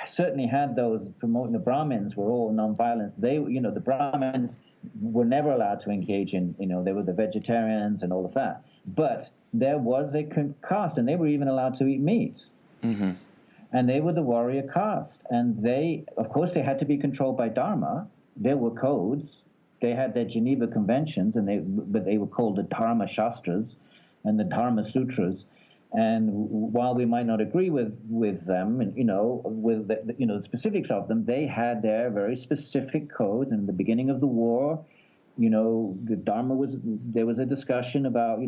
certainly had those promoting. The Brahmins were all non-violence. They, the Brahmins were never allowed to engage in, they were the vegetarians and all of that. But there was a caste, and they were even allowed to eat meat. Mm-hmm. And they were the warrior caste. And they, of course, they had to be controlled by Dharma. There were codes. They had their Geneva Conventions, but they were called the Dharma Shastras and the Dharma Sutras. And while we might not agree with them, and with the specifics of them, they had their very specific codes. And in the beginning of the war, the Dharma there was a discussion about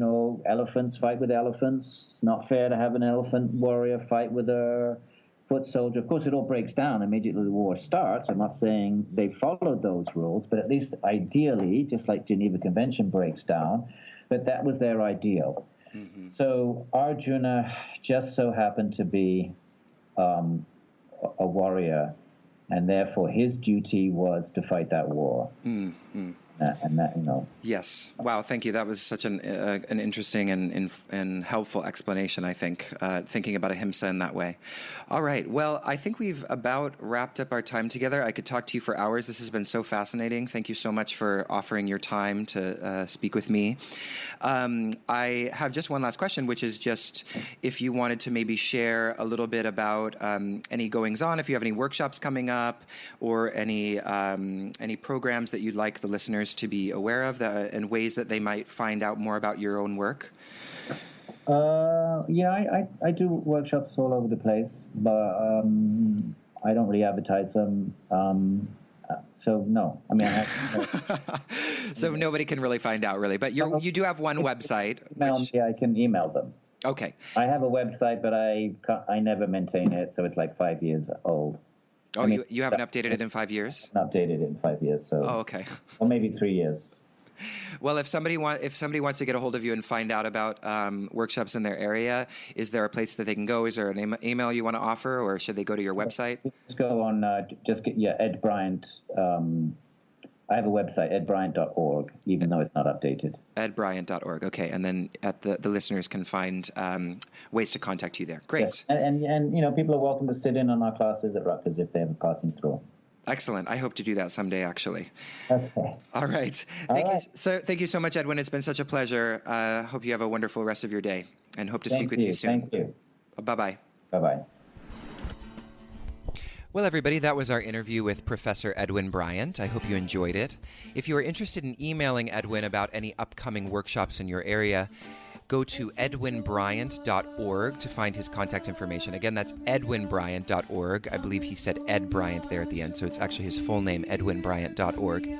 elephants fight with elephants. Not fair to have an elephant warrior fight with a foot soldier. Of course, it all breaks down immediately the war starts. I'm not saying they followed those rules, but at least ideally, just like Geneva Convention breaks down, but that was their ideal. Mm-hmm. So Arjuna just so happened to be a warrior, and therefore his duty was to fight that war. Mm-hmm. And that, Yes. Wow. Thank you. That was such an interesting and helpful explanation, I think, thinking about ahimsa in that way. All right. Well, I think we've about wrapped up our time together. I could talk to you for hours. This has been so fascinating. Thank you so much for offering your time to speak with me. I have just one last question, which is just if you wanted to maybe share a little bit about any goings-on, if you have any workshops coming up, or any programs that you'd like the listeners to be aware of, and ways that they might find out more about your own work. I do workshops all over the place, but I don't really advertise them. So no, I mean, I have, so nobody can really find out, really. But you do have one website. I can email them. Okay. I have a website, but I never maintain it, so it's like 5 years old. Oh, you haven't updated it in 5 years? Not updated it in 5 years, so. Oh, okay. Or maybe 3 years. Well, if somebody wants to get a hold of you and find out about workshops in their area, is there a place that they can go? Is there an email you want to offer, or should they go to your website? Just go on, Ed Bryant. I have a website, edbryant.org, even though it's not updated. edbryant.org. Okay, and then the listeners can find ways to contact you there. Great. Yes. And people are welcome to sit in on our classes at Rutgers if they have a passing through. Excellent. I hope to do that someday, actually. Okay. All right. Thank you so much, Edwin. It's been such a pleasure. Hope you have a wonderful rest of your day, and hope to speak with you soon. Thank you. Bye-bye. Bye-bye. Well, everybody, that was our interview with Professor Edwin Bryant. I hope you enjoyed it. If you are interested in emailing Edwin about any upcoming workshops in your area, go to edwinbryant.org to find his contact information. Again, that's edwinbryant.org. I believe he said Ed Bryant there at the end, so it's actually his full name, edwinbryant.org.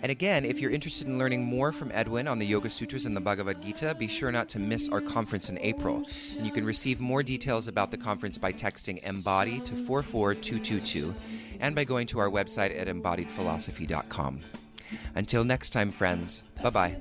And again, if you're interested in learning more from Edwin on the Yoga Sutras and the Bhagavad Gita, be sure not to miss our conference in April. And you can receive more details about the conference by texting Embody to 44222 and by going to our website at embodiedphilosophy.com. Until next time, friends, bye-bye.